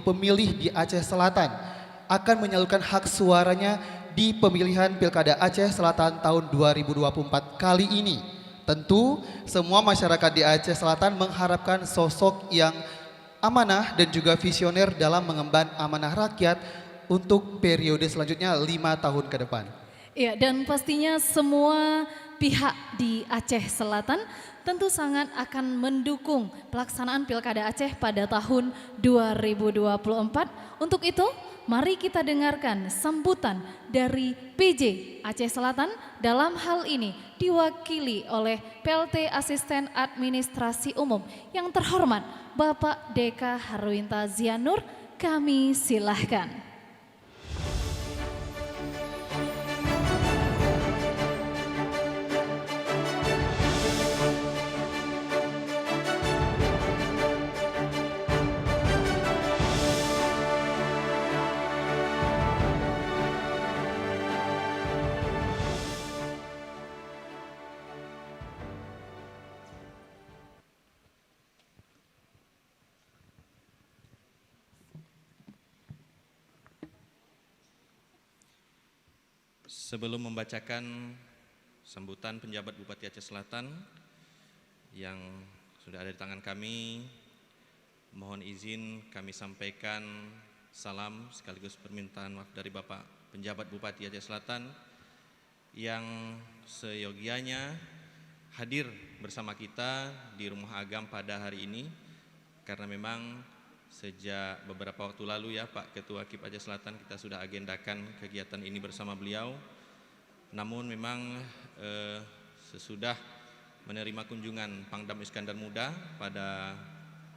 pemilih di Aceh Selatan akan menyalurkan hak suaranya di pemilihan Pilkada Aceh Selatan tahun 2024 kali ini. Tentu semua masyarakat di Aceh Selatan mengharapkan sosok yang amanah dan juga visioner dalam mengemban amanah rakyat untuk periode selanjutnya 5 tahun ke depan. Iya, dan pastinya semua pihak di Aceh Selatan tentu sangat akan mendukung pelaksanaan Pilkada Aceh pada tahun 2024. Untuk itu, mari kita dengarkan sambutan dari PJ Aceh Selatan, dalam hal ini diwakili oleh PLT Asisten Administrasi Umum yang terhormat Bapak Deka Harwinta Zianur. Kami silahkan. Sebelum membacakan sambutan penjabat Bupati Aceh Selatan yang sudah ada di tangan kami, mohon izin kami sampaikan salam sekaligus permintaan maaf dari Bapak penjabat Bupati Aceh Selatan yang seyogianya hadir bersama kita di Rumah Agam pada hari ini, karena memang sejak beberapa waktu lalu ya Pak Ketua KIP Aceh Selatan kita sudah agendakan kegiatan ini bersama beliau. Namun memang sesudah menerima kunjungan Pangdam Iskandar Muda pada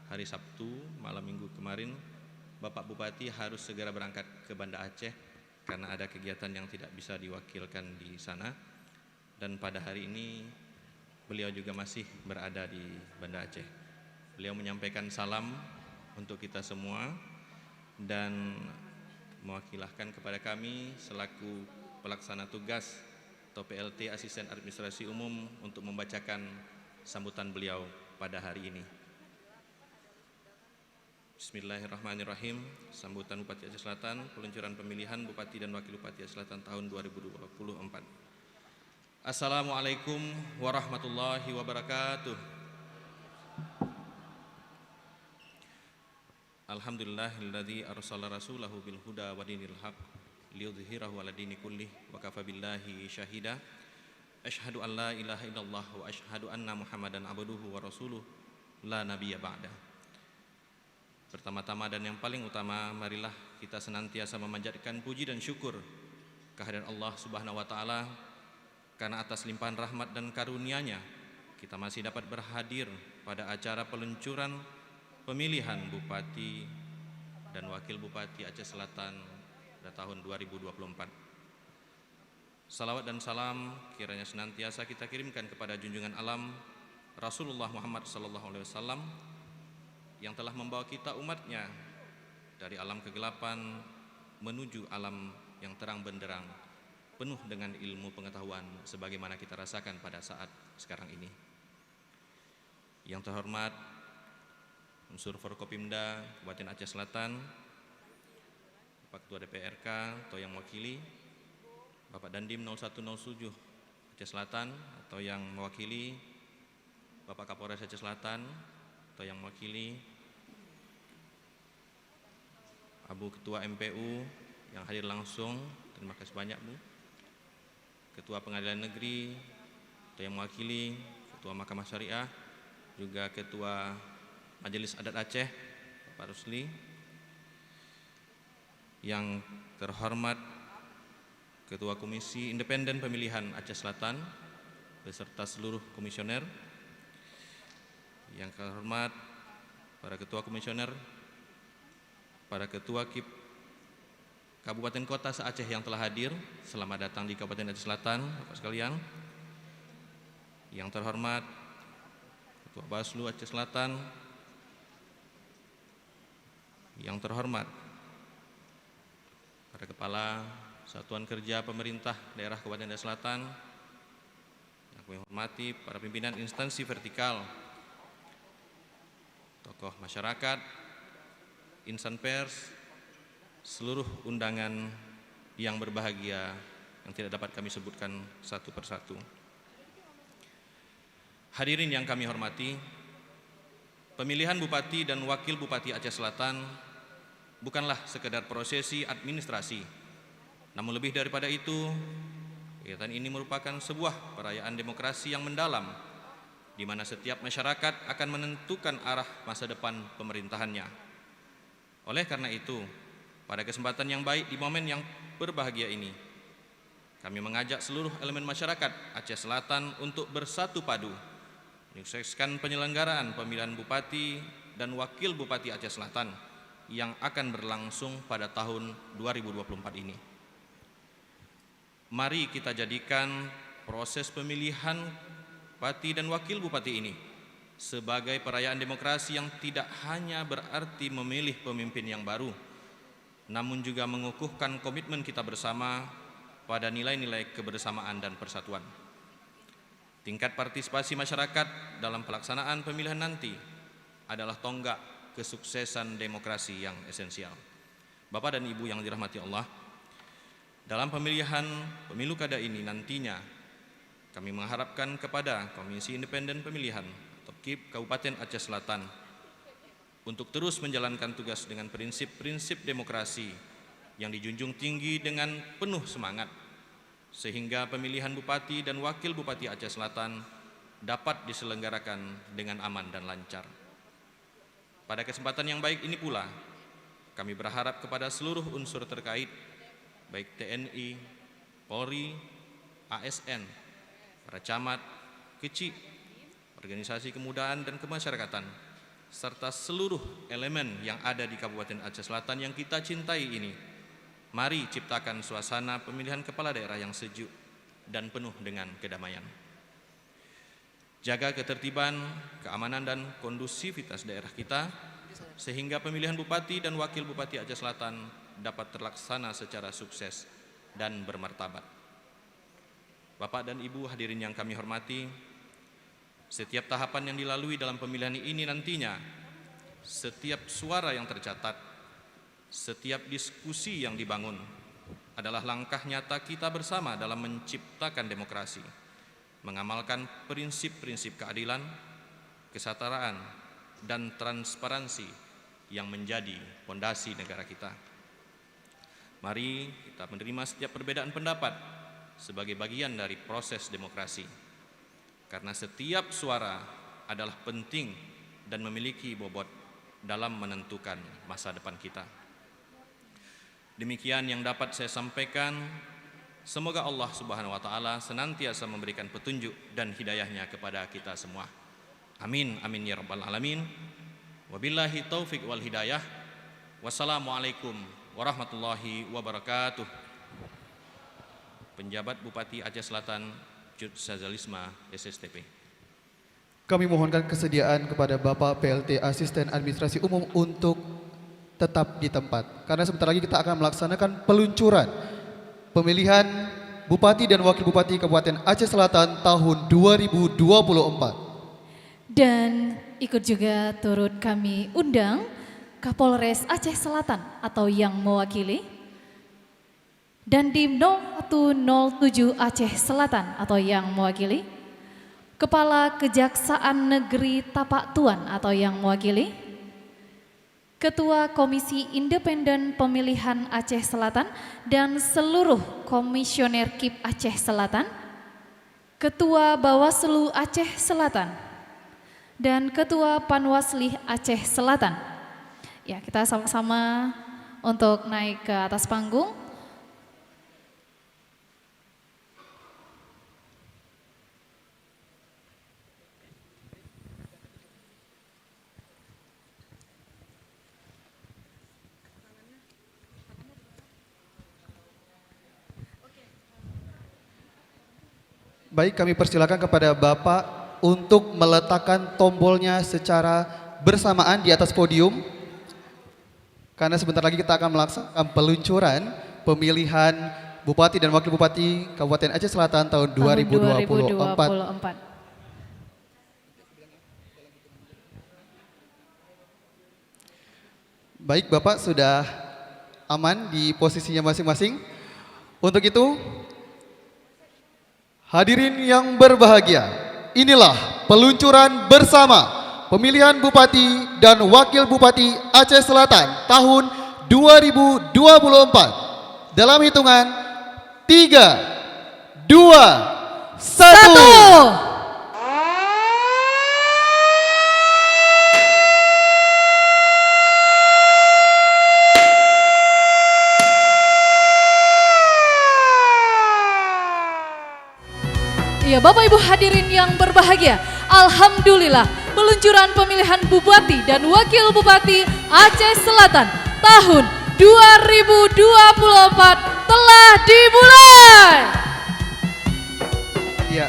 hari Sabtu malam minggu kemarin, Bapak Bupati harus segera berangkat ke Banda Aceh karena ada kegiatan yang tidak bisa diwakilkan di sana. Dan pada hari ini beliau juga masih berada di Banda Aceh. Beliau menyampaikan salam untuk kita semua dan mewakilkan kepada kami selaku pelaksana tugas atau PLT Asisten Administrasi Umum untuk membacakan sambutan beliau pada hari ini. Bismillahirrahmanirrahim. Sambutan Bupati Aceh Selatan, peluncuran pemilihan Bupati dan Wakil Bupati Aceh Selatan tahun 2024. Assalamualaikum warahmatullahi wabarakatuh. Alhamdulillahilladzi arsala rasulahu bil huda wa dinil haq liyudhhirahu 'ala dini kullih wa kafa billahi syahida. Asyhadu an la ilaha illallah wa asyhadu anna Muhammadan abduhu wa rasuluh la nabiyya ba'da. Pertama-tama dan yang paling utama, marilah kita senantiasa memanjatkan puji dan syukur kehadirat Allah Subhanahu wa taala, karena atas limpahan rahmat dan karunia-Nya kita masih dapat berhadir pada acara peluncuran pemilihan Bupati dan Wakil Bupati Aceh Selatan pada tahun 2024. Salawat dan salam kiranya senantiasa kita kirimkan kepada junjungan alam Rasulullah Muhammad SAW yang telah membawa kita umatnya dari alam kegelapan menuju alam yang terang benderang, penuh dengan ilmu pengetahuan sebagaimana kita rasakan pada saat sekarang ini. Yang terhormat Unsur Forkopimda Kabupaten Aceh Selatan, Pak Ketua DPRK atau yang mewakili, Bapak Dandim 0107 Aceh Selatan atau yang mewakili, Bapak Kapolres Aceh Selatan atau yang mewakili, Abu Ketua MPU yang hadir langsung, terima kasih banyak Bu. Ketua Pengadilan Negeri atau yang mewakili, Ketua Mahkamah Syariah, juga Ketua Majelis Adat Aceh Pak Rusli, yang terhormat Ketua Komisi Independen Pemilihan Aceh Selatan beserta seluruh komisioner, yang terhormat para Ketua Komisioner para ketua KIP Kabupaten Kota se-Aceh yang telah hadir. Selamat datang di Kabupaten Aceh Selatan, Bapak sekalian. Yang terhormat Ketua Bawaslu Aceh Selatan, yang terhormat para Kepala Satuan Kerja Pemerintah Daerah Kabupaten Aceh Selatan, yang kami hormati para pimpinan instansi vertikal, tokoh masyarakat, insan pers, seluruh undangan yang berbahagia yang tidak dapat kami sebutkan satu persatu. Hadirin yang kami hormati, pemilihan Bupati dan Wakil Bupati Aceh Selatan bukanlah sekedar prosesi administrasi, namun lebih daripada itu, kegiatan ini merupakan sebuah perayaan demokrasi yang mendalam, di mana setiap masyarakat akan menentukan arah masa depan pemerintahannya. Oleh karena itu, pada kesempatan yang baik di momen yang berbahagia ini, kami mengajak seluruh elemen masyarakat Aceh Selatan untuk bersatu padu menyukseskan penyelenggaraan pemilihan Bupati dan Wakil Bupati Aceh Selatan yang akan berlangsung pada tahun 2024 ini. Mari kita jadikan proses pemilihan Bupati dan Wakil Bupati ini sebagai perayaan demokrasi yang tidak hanya berarti memilih pemimpin yang baru, namun juga mengukuhkan komitmen kita bersama pada nilai-nilai kebersamaan dan persatuan. Tingkat partisipasi masyarakat dalam pelaksanaan pemilihan nanti adalah tonggak kesuksesan demokrasi yang esensial. Bapak dan Ibu yang dirahmati Allah, dalam pemilihan pemilu kada ini nantinya kami mengharapkan kepada Komisi Independen Pemilihan atau KIP Kabupaten Aceh Selatan untuk terus menjalankan tugas dengan prinsip-prinsip demokrasi yang dijunjung tinggi dengan penuh semangat, sehingga pemilihan Bupati dan Wakil Bupati Aceh Selatan dapat diselenggarakan dengan aman dan lancar. Pada kesempatan yang baik ini pula, kami berharap kepada seluruh unsur terkait, baik TNI, Polri, ASN, para camat, kecik, organisasi kemudaan dan kemasyarakatan, serta seluruh elemen yang ada di Kabupaten Aceh Selatan yang kita cintai ini, mari ciptakan suasana pemilihan kepala daerah yang sejuk dan penuh dengan kedamaian. Jaga ketertiban, keamanan dan kondusivitas daerah kita, sehingga pemilihan Bupati dan Wakil Bupati Aceh Selatan dapat terlaksana secara sukses dan bermartabat. Bapak dan Ibu hadirin yang kami hormati, setiap tahapan yang dilalui dalam pemilihan ini nantinya, setiap suara yang tercatat, setiap diskusi yang dibangun adalah langkah nyata kita bersama dalam menciptakan demokrasi, mengamalkan prinsip-prinsip keadilan, kesetaraan, dan transparansi yang menjadi fondasi negara kita. Mari kita menerima setiap perbedaan pendapat sebagai bagian dari proses demokrasi, karena setiap suara adalah penting dan memiliki bobot dalam menentukan masa depan kita. Demikian yang dapat saya sampaikan. Semoga Allah Subhanahu wa taala senantiasa memberikan petunjuk dan hidayahnya kepada kita semua. Amin amin ya rabbal alamin. Wabillahi taufik wal hidayah. Wassalamualaikum warahmatullahi wabarakatuh. Penjabat Bupati Aceh Selatan Jud Sazalisma SSTP. Kami mohonkan kesediaan kepada Bapak PLT Asisten Administrasi Umum untuk tetap di tempat, karena sebentar lagi kita akan melaksanakan peluncuran pemilihan Bupati dan Wakil Bupati Kabupaten Aceh Selatan tahun 2024. Dan ikut juga turut kami undang Kapolres Aceh Selatan atau yang mewakili, dan Dim 0107 Aceh Selatan atau yang mewakili, Kepala Kejaksaan Negeri Tapak Tuan atau yang mewakili, Ketua Komisi Independen Pemilihan Aceh Selatan dan seluruh komisioner KIP Aceh Selatan, Ketua Bawaslu Aceh Selatan, dan Ketua Panwasli Aceh Selatan. Ya, kita sama-sama untuk naik ke atas panggung. Baik, kami persilakan kepada Bapak untuk meletakkan tombolnya secara bersamaan di atas podium. Karena sebentar lagi kita akan melaksanakan peluncuran pemilihan Bupati dan Wakil Bupati Kabupaten Aceh Selatan tahun 2024. Baik, Bapak sudah aman di posisinya masing-masing. Untuk itu, hadirin yang berbahagia, inilah peluncuran bersama pemilihan Bupati dan Wakil Bupati Aceh Selatan tahun 2024. Dalam hitungan 3, 2, 1. Ya, Bapak Ibu hadirin yang berbahagia, alhamdulillah peluncuran pemilihan Bupati dan Wakil Bupati Aceh Selatan tahun 2024 telah dimulai. Ya,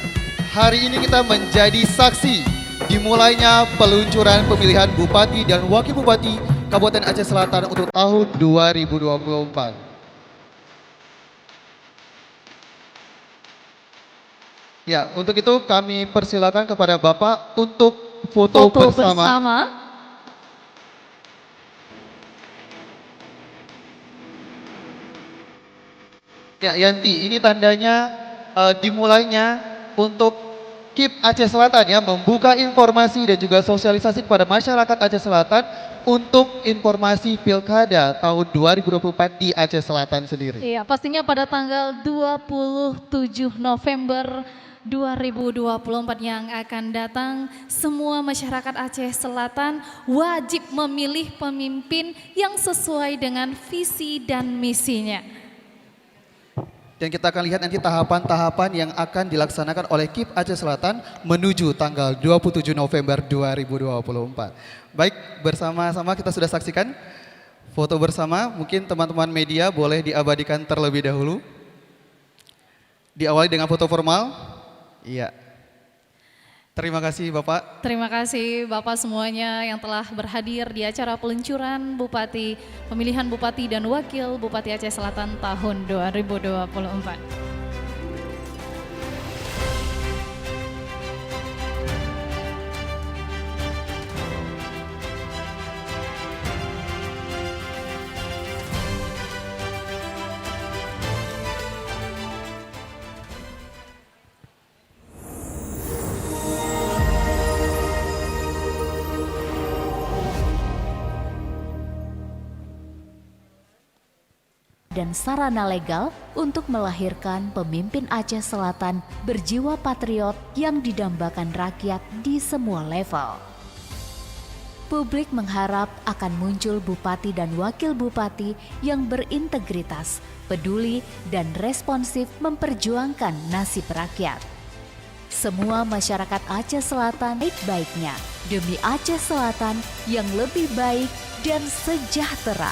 hari ini kita menjadi saksi dimulainya peluncuran pemilihan Bupati dan Wakil Bupati Kabupaten Aceh Selatan untuk tahun 2024. Ya, untuk itu kami persilakan kepada Bapak untuk foto bersama. Ya, Yanti, ini tandanya dimulainya untuk KIP Aceh Selatan ya, membuka informasi dan juga sosialisasi kepada masyarakat Aceh Selatan untuk informasi Pilkada tahun 2024 di Aceh Selatan sendiri. Iya, pastinya pada tanggal 27 November 2024 yang akan datang, semua masyarakat Aceh Selatan wajib memilih pemimpin yang sesuai dengan visi dan misinya. Dan kita akan lihat nanti tahapan-tahapan yang akan dilaksanakan oleh KIP Aceh Selatan menuju tanggal 27 November 2024. Baik, bersama-sama kita sudah saksikan foto bersama. Mungkin teman-teman media boleh diabadikan terlebih dahulu. Diawali dengan foto formal. Iya. Terima kasih Bapak. Terima kasih Bapak semuanya yang telah berhadir di acara peluncuran Bupati, pemilihan Bupati dan Wakil Bupati Aceh Selatan tahun 2024. Dan sarana legal untuk melahirkan pemimpin Aceh Selatan berjiwa patriot yang didambakan rakyat di semua level. Publik mengharap akan muncul bupati dan wakil bupati yang berintegritas, peduli, dan responsif memperjuangkan nasib rakyat. Semua masyarakat Aceh Selatan baik-baiknya demi Aceh Selatan yang lebih baik dan sejahtera.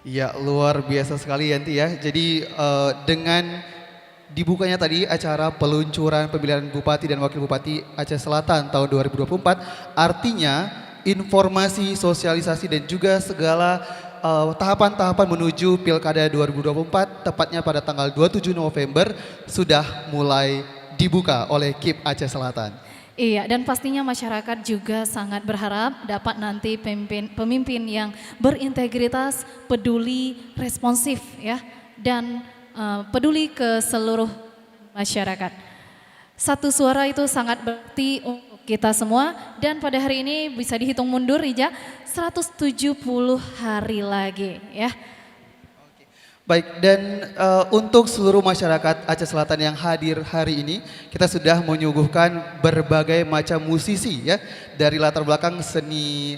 Ya, luar biasa sekali Yanti ya. Jadi dengan dibukanya tadi acara peluncuran pemilihan Bupati dan Wakil Bupati Aceh Selatan tahun 2024, artinya informasi, sosialisasi dan juga segala tahapan-tahapan menuju Pilkada 2024 tepatnya pada tanggal 27 November sudah mulai dibuka oleh KIP Aceh Selatan. Iya, dan pastinya masyarakat juga sangat berharap dapat nanti pemimpin yang berintegritas, peduli, responsif ya, dan peduli ke seluruh masyarakat. Satu suara itu sangat berarti untuk kita semua, dan pada hari ini bisa dihitung mundur Rija, 170 hari lagi ya. Baik, dan untuk seluruh masyarakat Aceh Selatan yang hadir hari ini, kita sudah menyuguhkan berbagai macam musisi ya, dari latar belakang seni,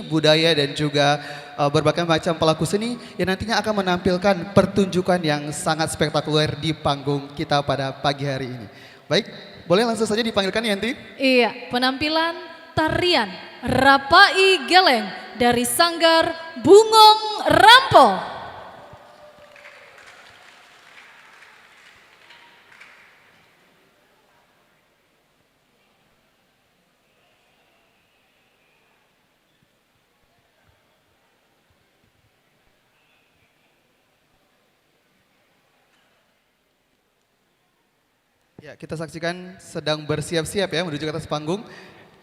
budaya dan juga berbagai macam pelaku seni yang nantinya akan menampilkan pertunjukan yang sangat spektakuler di panggung kita pada pagi hari ini. Baik, boleh langsung saja dipanggilkan Yanti? Iya, penampilan tarian Rapai Geleng dari Sanggar Bungong Rampo. Ya, kita saksikan sedang bersiap-siap ya menuju ke atas panggung.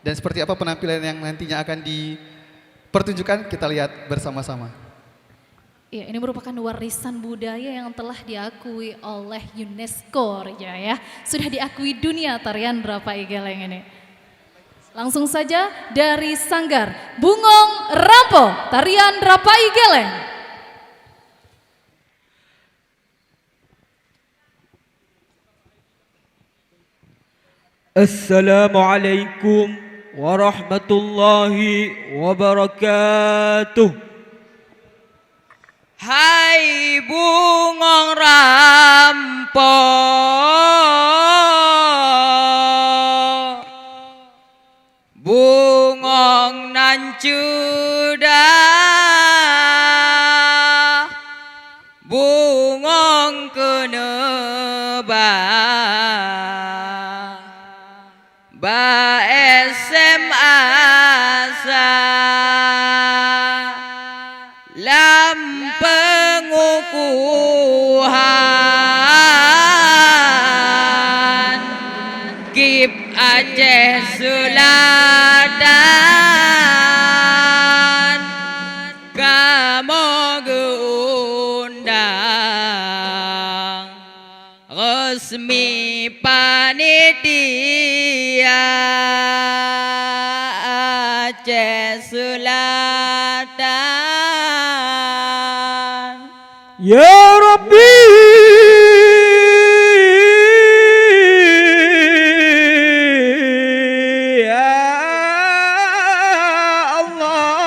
Dan seperti apa penampilan yang nantinya akan dipertunjukkan, kita lihat bersama-sama. Ya, ini merupakan warisan budaya yang telah diakui oleh UNESCO ya. Sudah diakui dunia tarian Rapai Geleng ini. Langsung saja dari Sanggar Bungong Rampo, tarian Rapai Geleng. Assalamualaikum warahmatullahi wabarakatuh. Hai Bungong Rampo, Bungong nan cuda, Bungong keneba, ba SMA sa lam pengukuhan Kip Aceh Selatan kamu geundang resmi panitia Aceh Selatan. Ya Rabbi, ya Allah.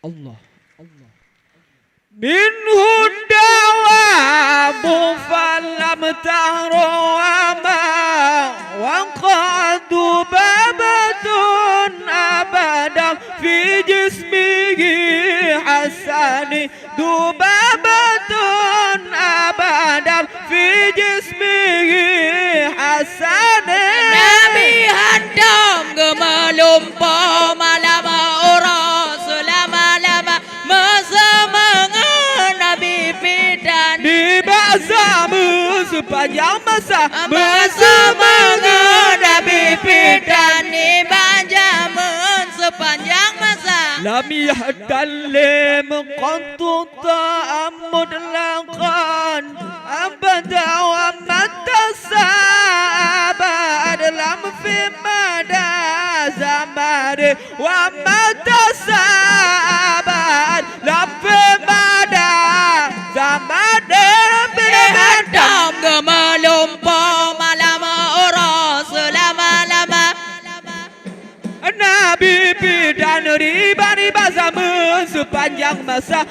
Allah, Allah. Minhu dawabu falam tahrama wa qadu babatun abada fi jismihi hasani dubabatun abada fi jismihi hasani. Nabi handam gemelumpo malam ora selama-lama mesemangat Nabi pidan Di bazamu sepanjang masa mesemangat Nabi pidan di banjamun sepanjang masa. Lam yahtallim qattu ta'ammud laqan abada wa matasabad lam fi mada zaman wa matasabad lam fi mada zaman Hadam gemelumpo malam ora selama-lama Nabi pidan riba-riba zaman sepanjang masa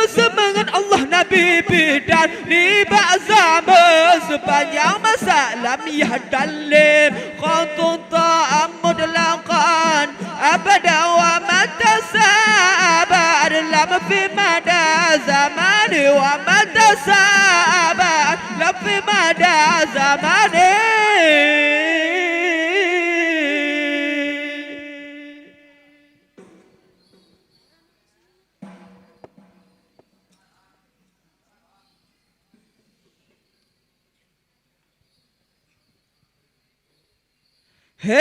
Semangat Allah Nabi pidan riba zaman sepanjang masa Lam yahdalim qatun ta'amud laqan abada wa matasabad Lam fi mada zaman wa matasabad Lam fi mada zaman Hey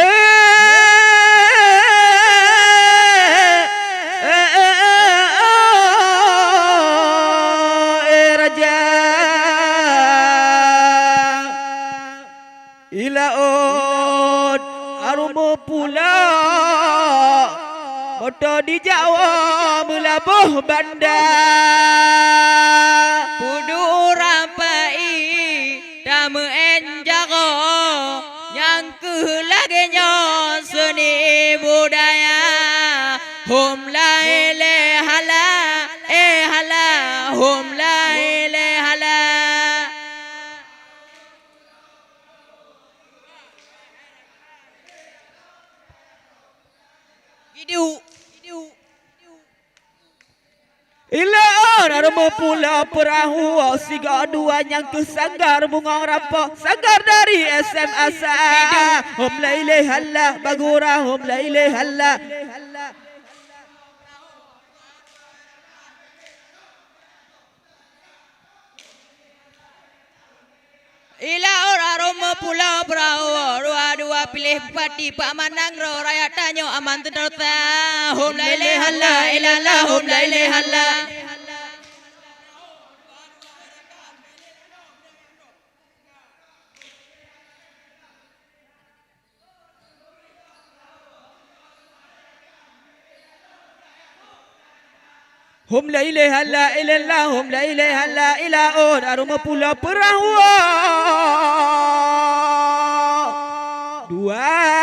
ilaun aroma pula motor di Jawa melabuh bandar Pudu rampai tamu enjaro yang laginya seni budaya hum la ilaha hala hala hum la ilaha hala video ilaun aroma pula perahu siga dua yang kesanggar bunga rampok sanggar dari SMA hum la ilaha illa bagura hum la ilaha illa Ilaun aroma pulau perahu dua pilih bupati Pak Manang ro rakyat tanyo aman tenterta hum la ilaha illallah hum la ilaha illallah hum la ilaha illallah hum la ilaha ilaun aroma pula perahu dua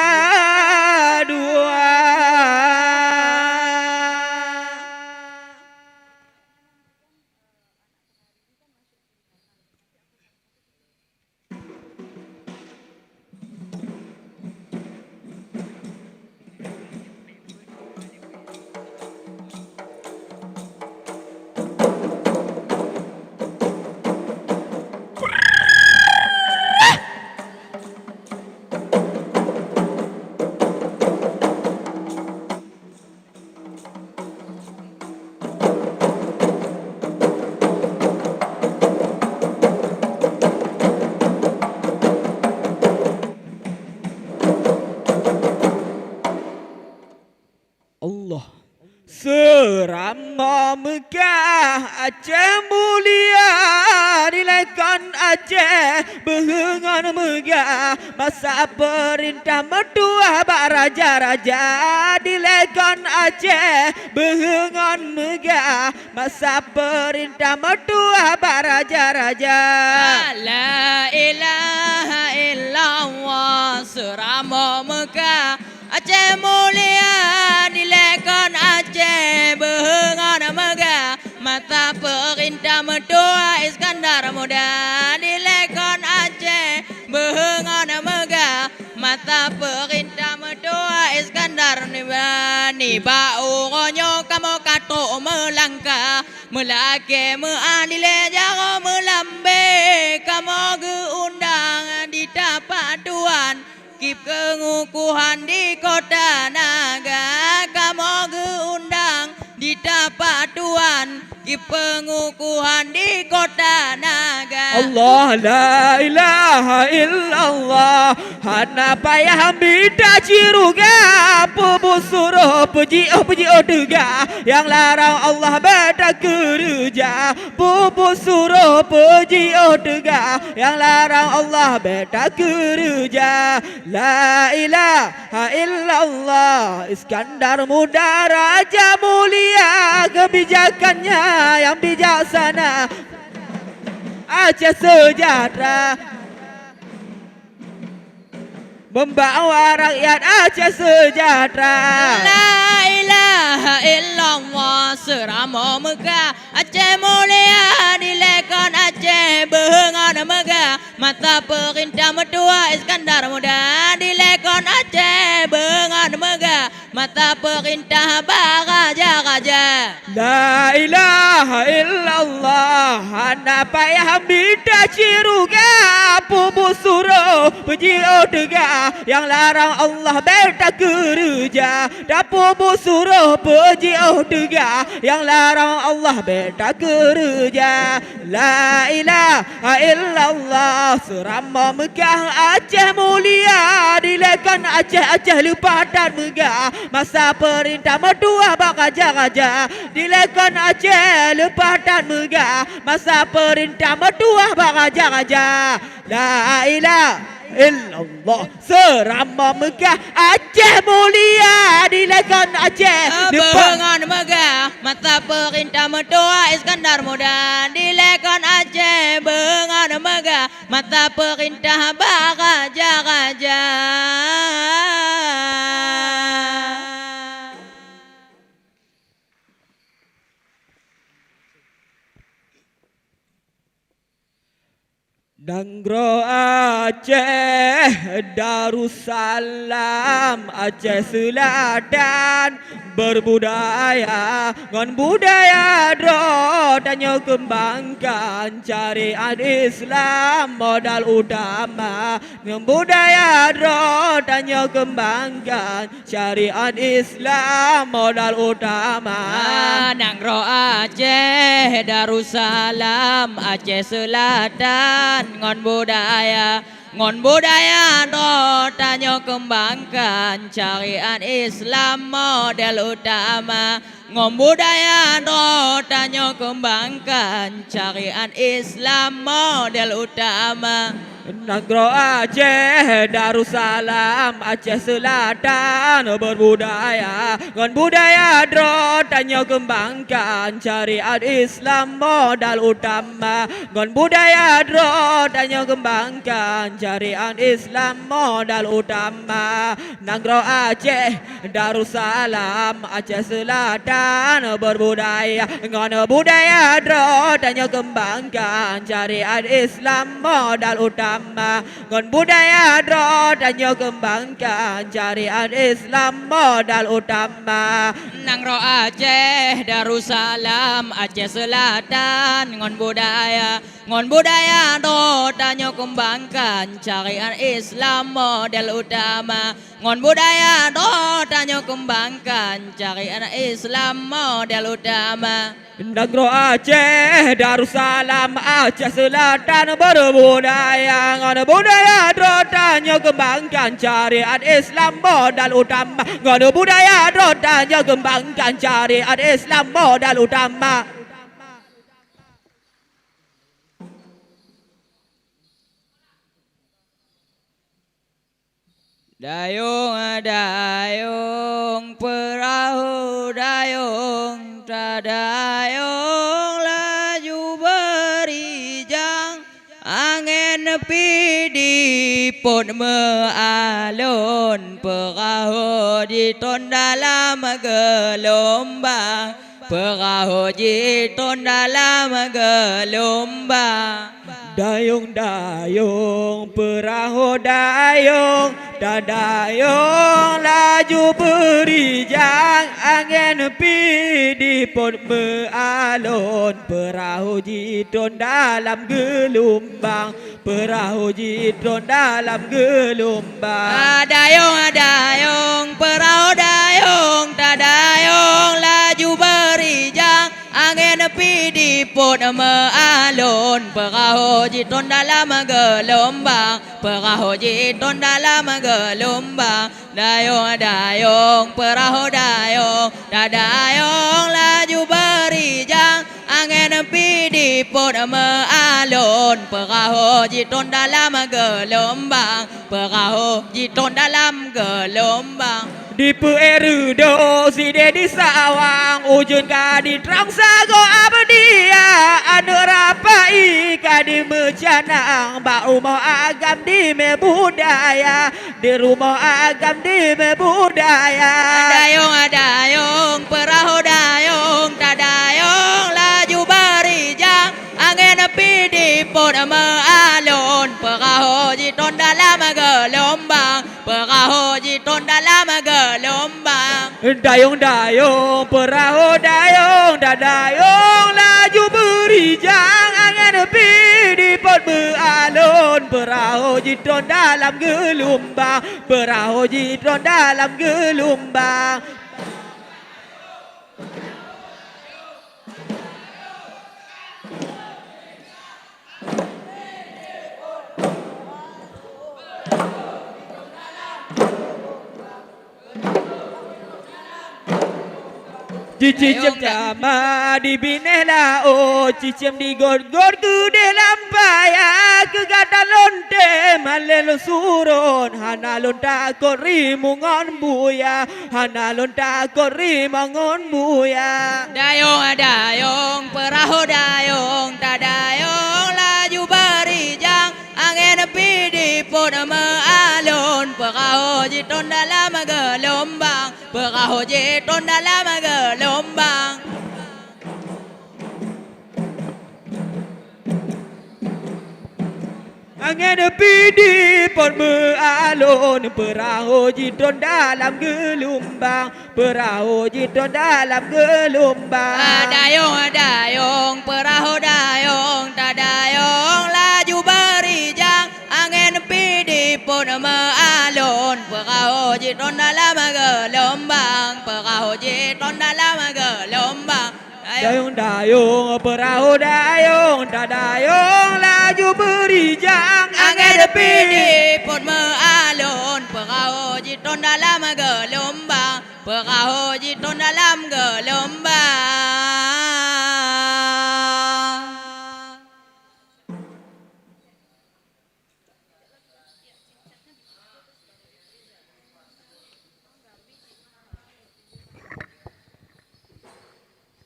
Allah Serama megah Aceh mulia Dilaikan Aceh Behengan megah Masa perintah mertua Bak raja-raja Dilaikan Aceh Behengan megah Masa perintah mertua Bak raja-raja La ilaha illallah Serama megah Aceh mulia dilekon Aceh behengan megah mata perintah mertua Iskandar Muda dilekon Aceh behengan megah mata perintah mertua Iskandar Muda ni bau ronyo kamu kato melangkah melake meadile jaro melambe kamu geundang di tapak tuan Kip kengukuhan di kota naga Kamu geundang di tapak tuan Kip pengukuhan di kota naga Allah la ilaha illallah Hana payah bida ciruga Pubu suruh puji dega Yang larang Allah beda kerja Pubu suruh puji dega Yang larang Allah beda kerja La ilaha illallah Iskandar Muda Raja mulia Kebijakannya yang bijaksana Aceh sejahtera Membawa rakyat Aceh sejahtera La ilaha illallah Serama megah Aceh mulia dilekon Aceh behengan megah Mata perintah mertua Iskandar Muda dilekon Aceh behengan megah Mata perintah raja-raja La ilaha illallah Hana payah bida ciruga Pubu suruh puji dega Yang larang Allah beda kerja Pubu suruh puji dega Yang larang Allah beda kerja La ilaha illallah Serama megah Aceh mulia Dilekon Aceh lupa dan megah Masa perintah mertua bak raja-raja Dilekon Aceh lepas dan megah Masa perintah mertua bak raja-raja La ilaha illallah. Serama megah Aceh mulia dilakukan Aceh. Bengan megah mata perintah mentua Iskandar Muda dilakukan Aceh. Bengan megah mata perintah raja-raja. Nangro Aceh Darussalam Aceh Selatan berbudaya ngon budaya dro tanya kembangkan syariat Islam modal utama ngon budaya dro tanya kembangkan syariat Islam modal utama. Nangro Aceh Darussalam Aceh Selatan ngon budaya do tanya kembangkan syariat Islam model utama. Ngon budaya do tanya kembangkan syariat Islam model utama. Nangro Aceh Darussalam Aceh Selatan berbudaya ngon budaya dro tanya kembangkan syariat Islam modal utama. Ngon budaya dro tanya kembangkan syariat Islam modal utama. Nangro Aceh Darussalam Aceh Selatan berbudaya ngon budaya dro tanya kembangkan syariat Islam modal utama. Ngon budaya dro tanya kembangkan syariat Islam modal utama. Nangro Aceh Darussalam Aceh Selatan ngon budaya do tanya kembangkan syariat Islam model utama. Ngon budaya do tanya kembangkan syariat Islam model utama. Nangro Aceh Darussalam Aceh Selatan berbudaya ngon budaya dro tanya kembangkan syariat Islam modal utama. Ngon budaya dro tanya kembangkan syariat Islam modal utama. Dayung perahu dayung tadayung laju berijang angin nepi di pun mealun perahu diton dalam gelombang. Perahu diton dalam gelombang. Dayung dayung perahu dayung tadayung laju berijang angin nepi di pun mealun perahu jiton dalam gelombang. Perahu jiton dalam gelombang. Dayung perahu dayung tadayung laju berijang angin nepi di pun mealun perahu jiton dalam gelombang. Perahu jiton dalam gelombang. Dayung perahu dayung tadayung laju berijang angin nepi di pun mealun perahu jiton dalam gelombang. Perahu jiton dalam gelombang. Di Perudo si di sawang ujun kadi terang sago abdia anu rapai kadi mecanang ba rumah agam di me budaya di rumah agam di me budaya. Dayung perahu dayung tadayung laju berijang angin nepi di pun mealun perahu jiton dalam gelombang. Perahu jiton dalam gelombang. Dayung perahu dayung tadayung laju berijang angin nepi di pun mealun perahu jiton dalam gelombang. Perahu jiton dalam gelombang. Cicim jama di binela o cicim di gor-gor ku dalam paya ke gata lonte lelo surun hanalun ta kori mungon buya hanalun ta kori mangon buya Dayong dayong perahu dayong tak dayong laju berijang angin pidi pun mengalun perahu jitun dalam gelombang perahu jitun dalam gelombang Angin pidi pun mengalun perahu jitun dalam gelombang perahu jitun dalam gelombang Dayong dayong perahu dayong tak dayong laju berijang angin pidi pun mengalun perahu jitun dalam gelombang perahu jitun dalam gelombang Dayung dayung perahu dayung tak dayung laju berijang angin pidi pun mengalun perahu jitun dalam gelombang perahu jitun dalam gelombang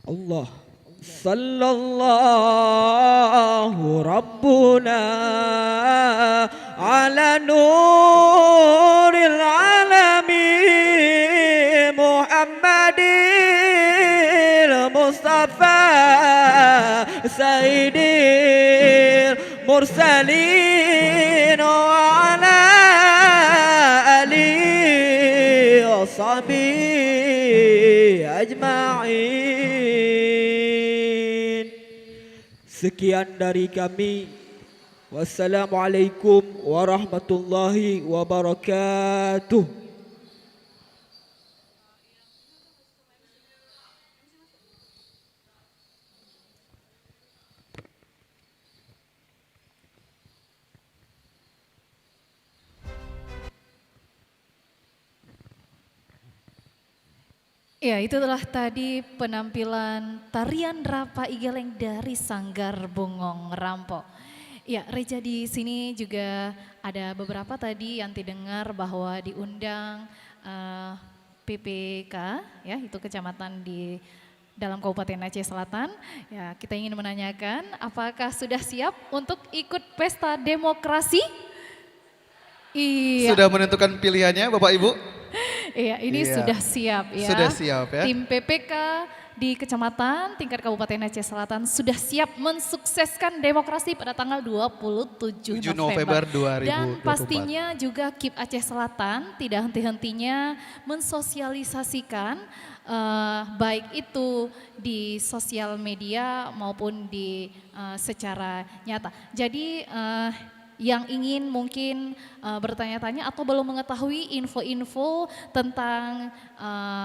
Allah sallallahu rabbuna ala nuril alamin Muhammadil Mustafa Sayyidil Mursalin wa ala alihi wa sahbihi ajma'in. Sekian dari kami. Wassalamualaikum warahmatullahi wabarakatuh. Ya, itu telah tadi penampilan tarian Rapa Igeleng dari Sanggar Bungong Rampo. Ya, Reja di sini juga ada beberapa tadi yang didengar bahwa diundang PPK, ya itu kecamatan di dalam Kabupaten Aceh Selatan. Ya, kita ingin menanyakan apakah sudah siap untuk ikut pesta demokrasi? Iya. Sudah menentukan pilihannya Bapak Ibu? Iya, ini sudah siap ya. Sudah siap ya. Tim PPK di kecamatan tingkat Kabupaten Aceh Selatan sudah siap mensukseskan demokrasi pada tanggal 27 November 2024. Dan pastinya juga KIP Aceh Selatan tidak henti-hentinya mensosialisasikan baik itu di sosial media maupun di secara nyata. Jadi yang ingin mungkin bertanya-tanya atau belum mengetahui info-info tentang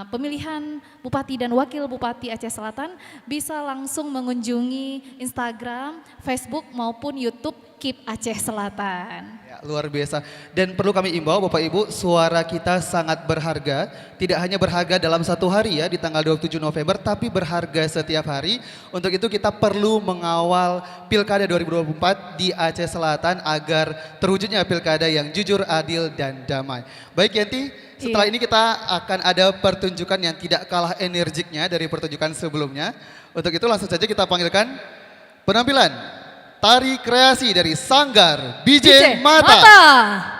pemilihan Bupati dan Wakil Bupati Aceh Selatan bisa langsung mengunjungi Instagram, Facebook maupun YouTube KIP Aceh Selatan. Ya, luar biasa. Dan perlu kami imbau Bapak Ibu, suara kita sangat berharga. Tidak hanya berharga dalam satu hari ya di tanggal 27 November, tapi berharga setiap hari. Untuk itu kita perlu mengawal Pilkada 2024 di Aceh Selatan agar terwujudnya pilkada yang jujur, adil, dan damai. Baik Yanti, setelah ini kita akan ada pertunjukan yang tidak kalah energiknya dari pertunjukan sebelumnya. Untuk itu langsung saja kita panggilkan penampilan tari kreasi dari Sanggar BJ Mata.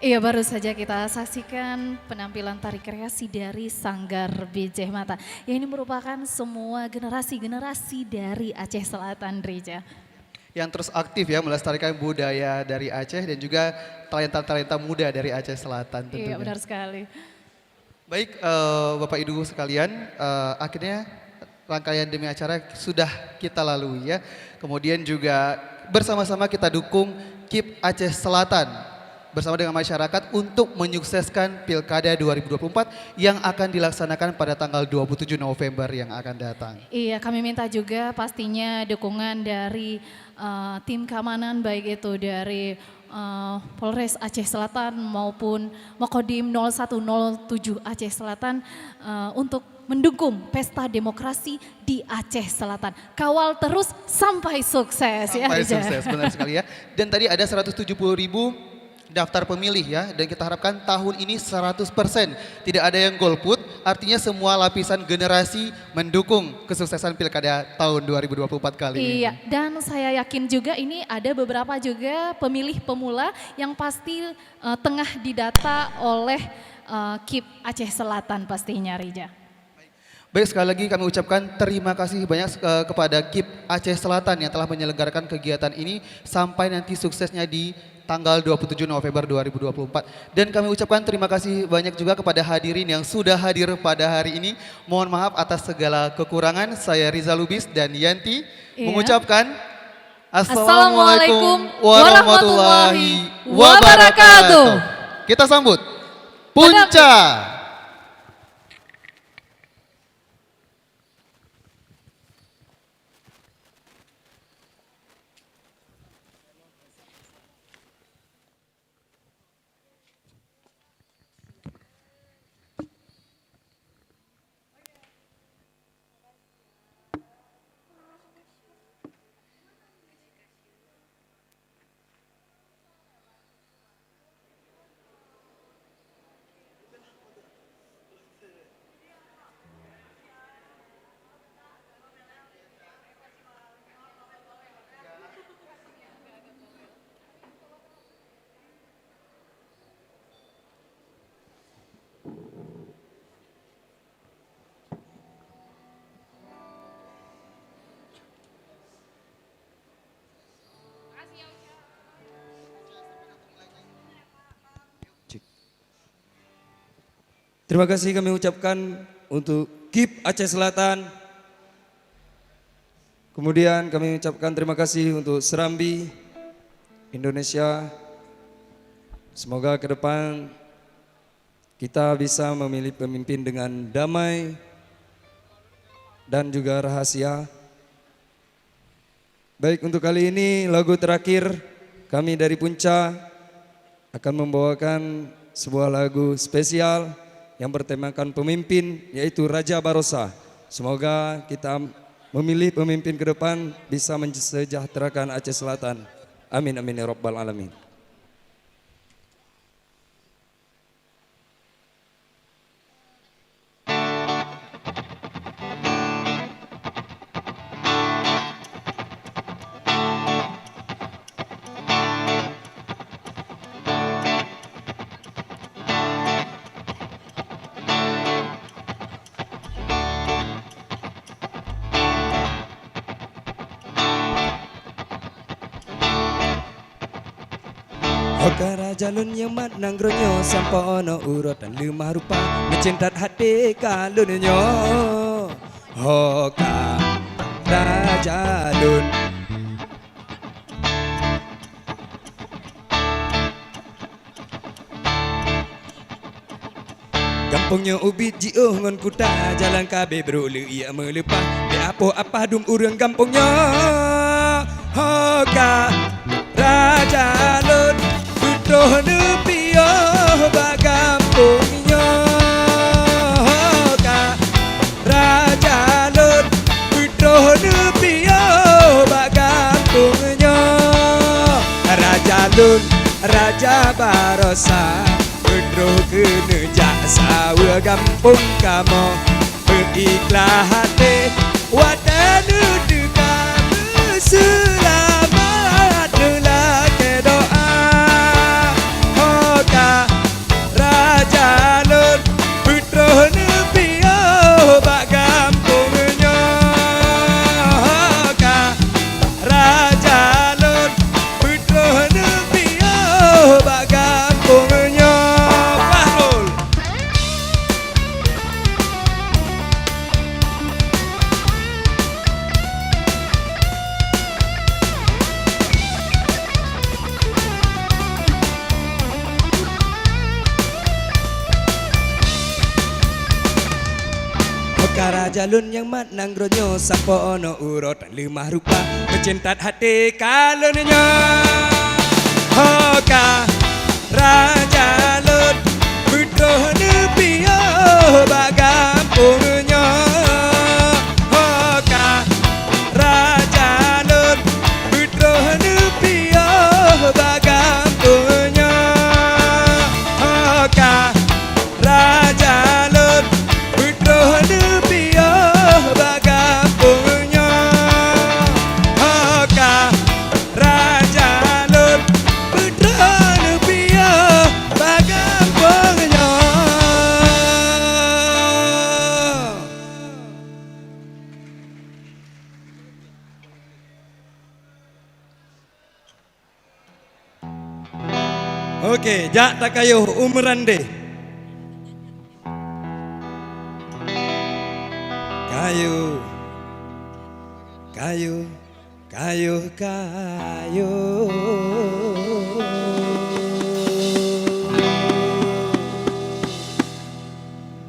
Iya, baru saja kita saksikan penampilan tari kreasi dari Sanggar Bijeh Mata. Ya, ini merupakan semua generasi-generasi dari Aceh Selatan, Reja. Yang terus aktif ya melestarikan budaya dari Aceh dan juga talenta-talenta muda dari Aceh Selatan tentunya. Iya, benar sekali. Baik Bapak Ibu sekalian, akhirnya rangkaian demi acara sudah kita lalui ya. Kemudian juga bersama-sama kita dukung KIP Aceh Selatan bersama dengan masyarakat untuk menyukseskan Pilkada 2024 yang akan dilaksanakan pada tanggal 27 November yang akan datang. Iya, kami minta juga pastinya dukungan dari tim keamanan baik itu dari Polres Aceh Selatan maupun Makodim 0107 Aceh Selatan untuk mendukung pesta demokrasi di Aceh Selatan. Kawal terus sampai sukses ya. Sampai sukses, benar sekali ya. Dan tadi ada 170.000 daftar pemilih ya, dan kita harapkan tahun ini 100% tidak ada yang golput, artinya semua lapisan generasi mendukung kesuksesan Pilkada tahun 2024 kali ini. Iya, dan saya yakin juga ini ada beberapa juga pemilih pemula yang pasti tengah didata oleh KIP Aceh Selatan pastinya, Rija. Baik, sekali lagi kami ucapkan terima kasih banyak kepada KIP Aceh Selatan yang telah menyelenggarakan kegiatan ini sampai nanti suksesnya di tanggal 27 November 2024. Dan kami ucapkan terima kasih banyak juga kepada hadirin yang sudah hadir pada hari ini. Mohon maaf atas segala kekurangan. Saya Riza Lubis dan Yanti mengucapkan Assalamualaikum warahmatullahi wabarakatuh. Kita sambut Punca. Terima kasih kami ucapkan untuk KIP Aceh Selatan. Kemudian kami ucapkan terima kasih untuk Serambi Indonesia. Semoga ke depan kita bisa memilih pemimpin dengan damai dan juga rahasia. Baik, untuk kali ini lagu terakhir kami dari Punca akan membawakan sebuah lagu spesial yang bertemakan pemimpin, yaitu Raja Barossa. Semoga kita memilih pemimpin ke depan bisa mensejahterakan Aceh Selatan. Amin amin ya rabbal alamin. Okara jalun yang mat nangronyo sampai ono urut dan lemah rupa mencintat hati kalunyo. Okara jalun kampungnya ubit jiuh ngon kuta jalan kabe berulu ia melepah di apa dum urang kampungnya. Okara jalun Doh nepio bagampungnya Ka Raja Lun Doh nepio bagampungnya Raja Lun Raja Barossa Doh kena jasa gampung kamu Berikhlah hati Wadanu dekat selamat Doa jalun yang mat nangronyo sampo ono urut lemah rupa mencintat hati kalunnya hoka raja lut butuh nepio bagampungnya hoka raja lut butuh nepio bagampungnya hoka raja lut butuh nepio bagampungnya hoka raja lut butuh nepio bagampungnya. Oke, jak tak kayo umran deh. Kayu, kayu, kayu, kayu.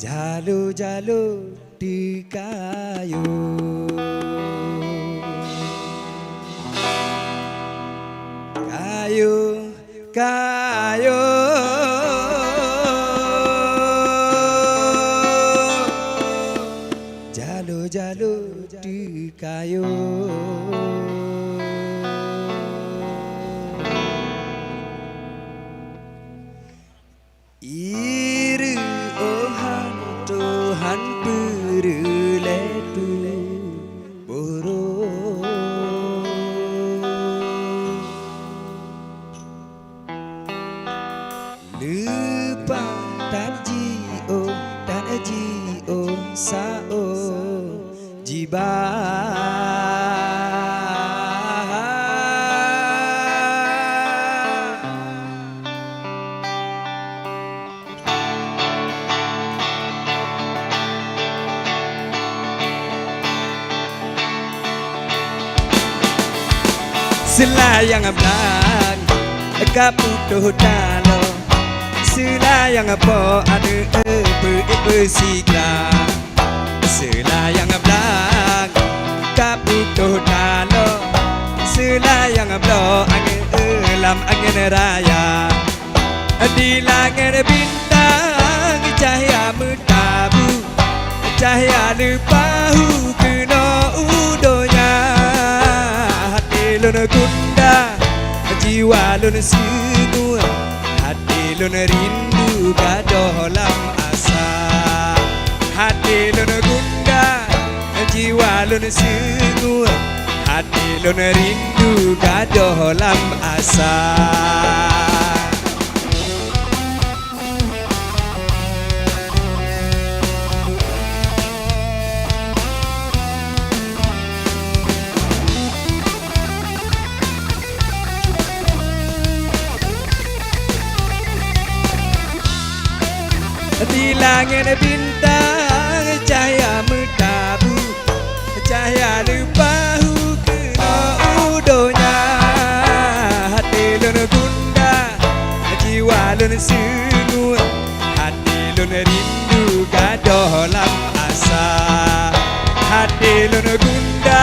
Jalu-jalu di kayu. Kayu, kayu. Jalu-jalu di kayu. Iru ohan Tuhan beruletu buru. Lupa tan jio sao jiba. Selayang belang kaputuh dalo selayang po adu besikla selayang belang kaputuh dalo selayang blo angin angin raya di langit bintang cahaya mentabu cahaya lepahu kena udonya hati luna gunda jiwa luna sungguh hati luna rindu gadoh lam asa hati luna gunda jiwa luna sungguh hati luna rindu gadoh lam asa. Di langit bintang cahaya mentabu cahaya lepahu kena udonya hati luna gunda jiwa luna sungguh hati luna rindu gadoh lam asa hati luna gunda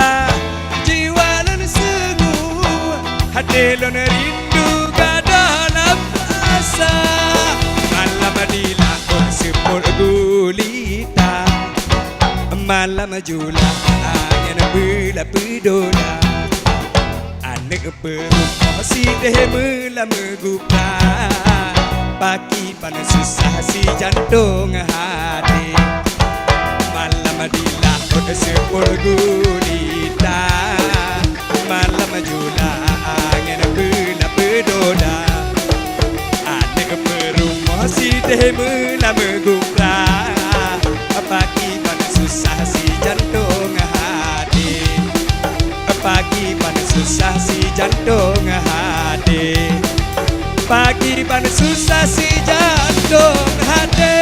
jiwa luna sungguh hati luna rindu gadoh lam asa. Malam dila sepul gulita malam jula angin bela pedola anak perumah si deh mula megupra pagi panas susah si jantung hati malam dila sepul gulita malam jula angin bela pedola si deh mula megupra pagi panas susah si jantung hati pagi panas susah si jantung hati pagi panas susah si jantung hati.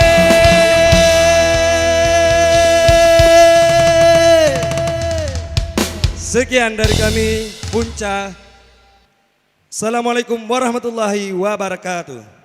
Sekian dari kami Punca. Assalamualaikum warahmatullahi wabarakatuh.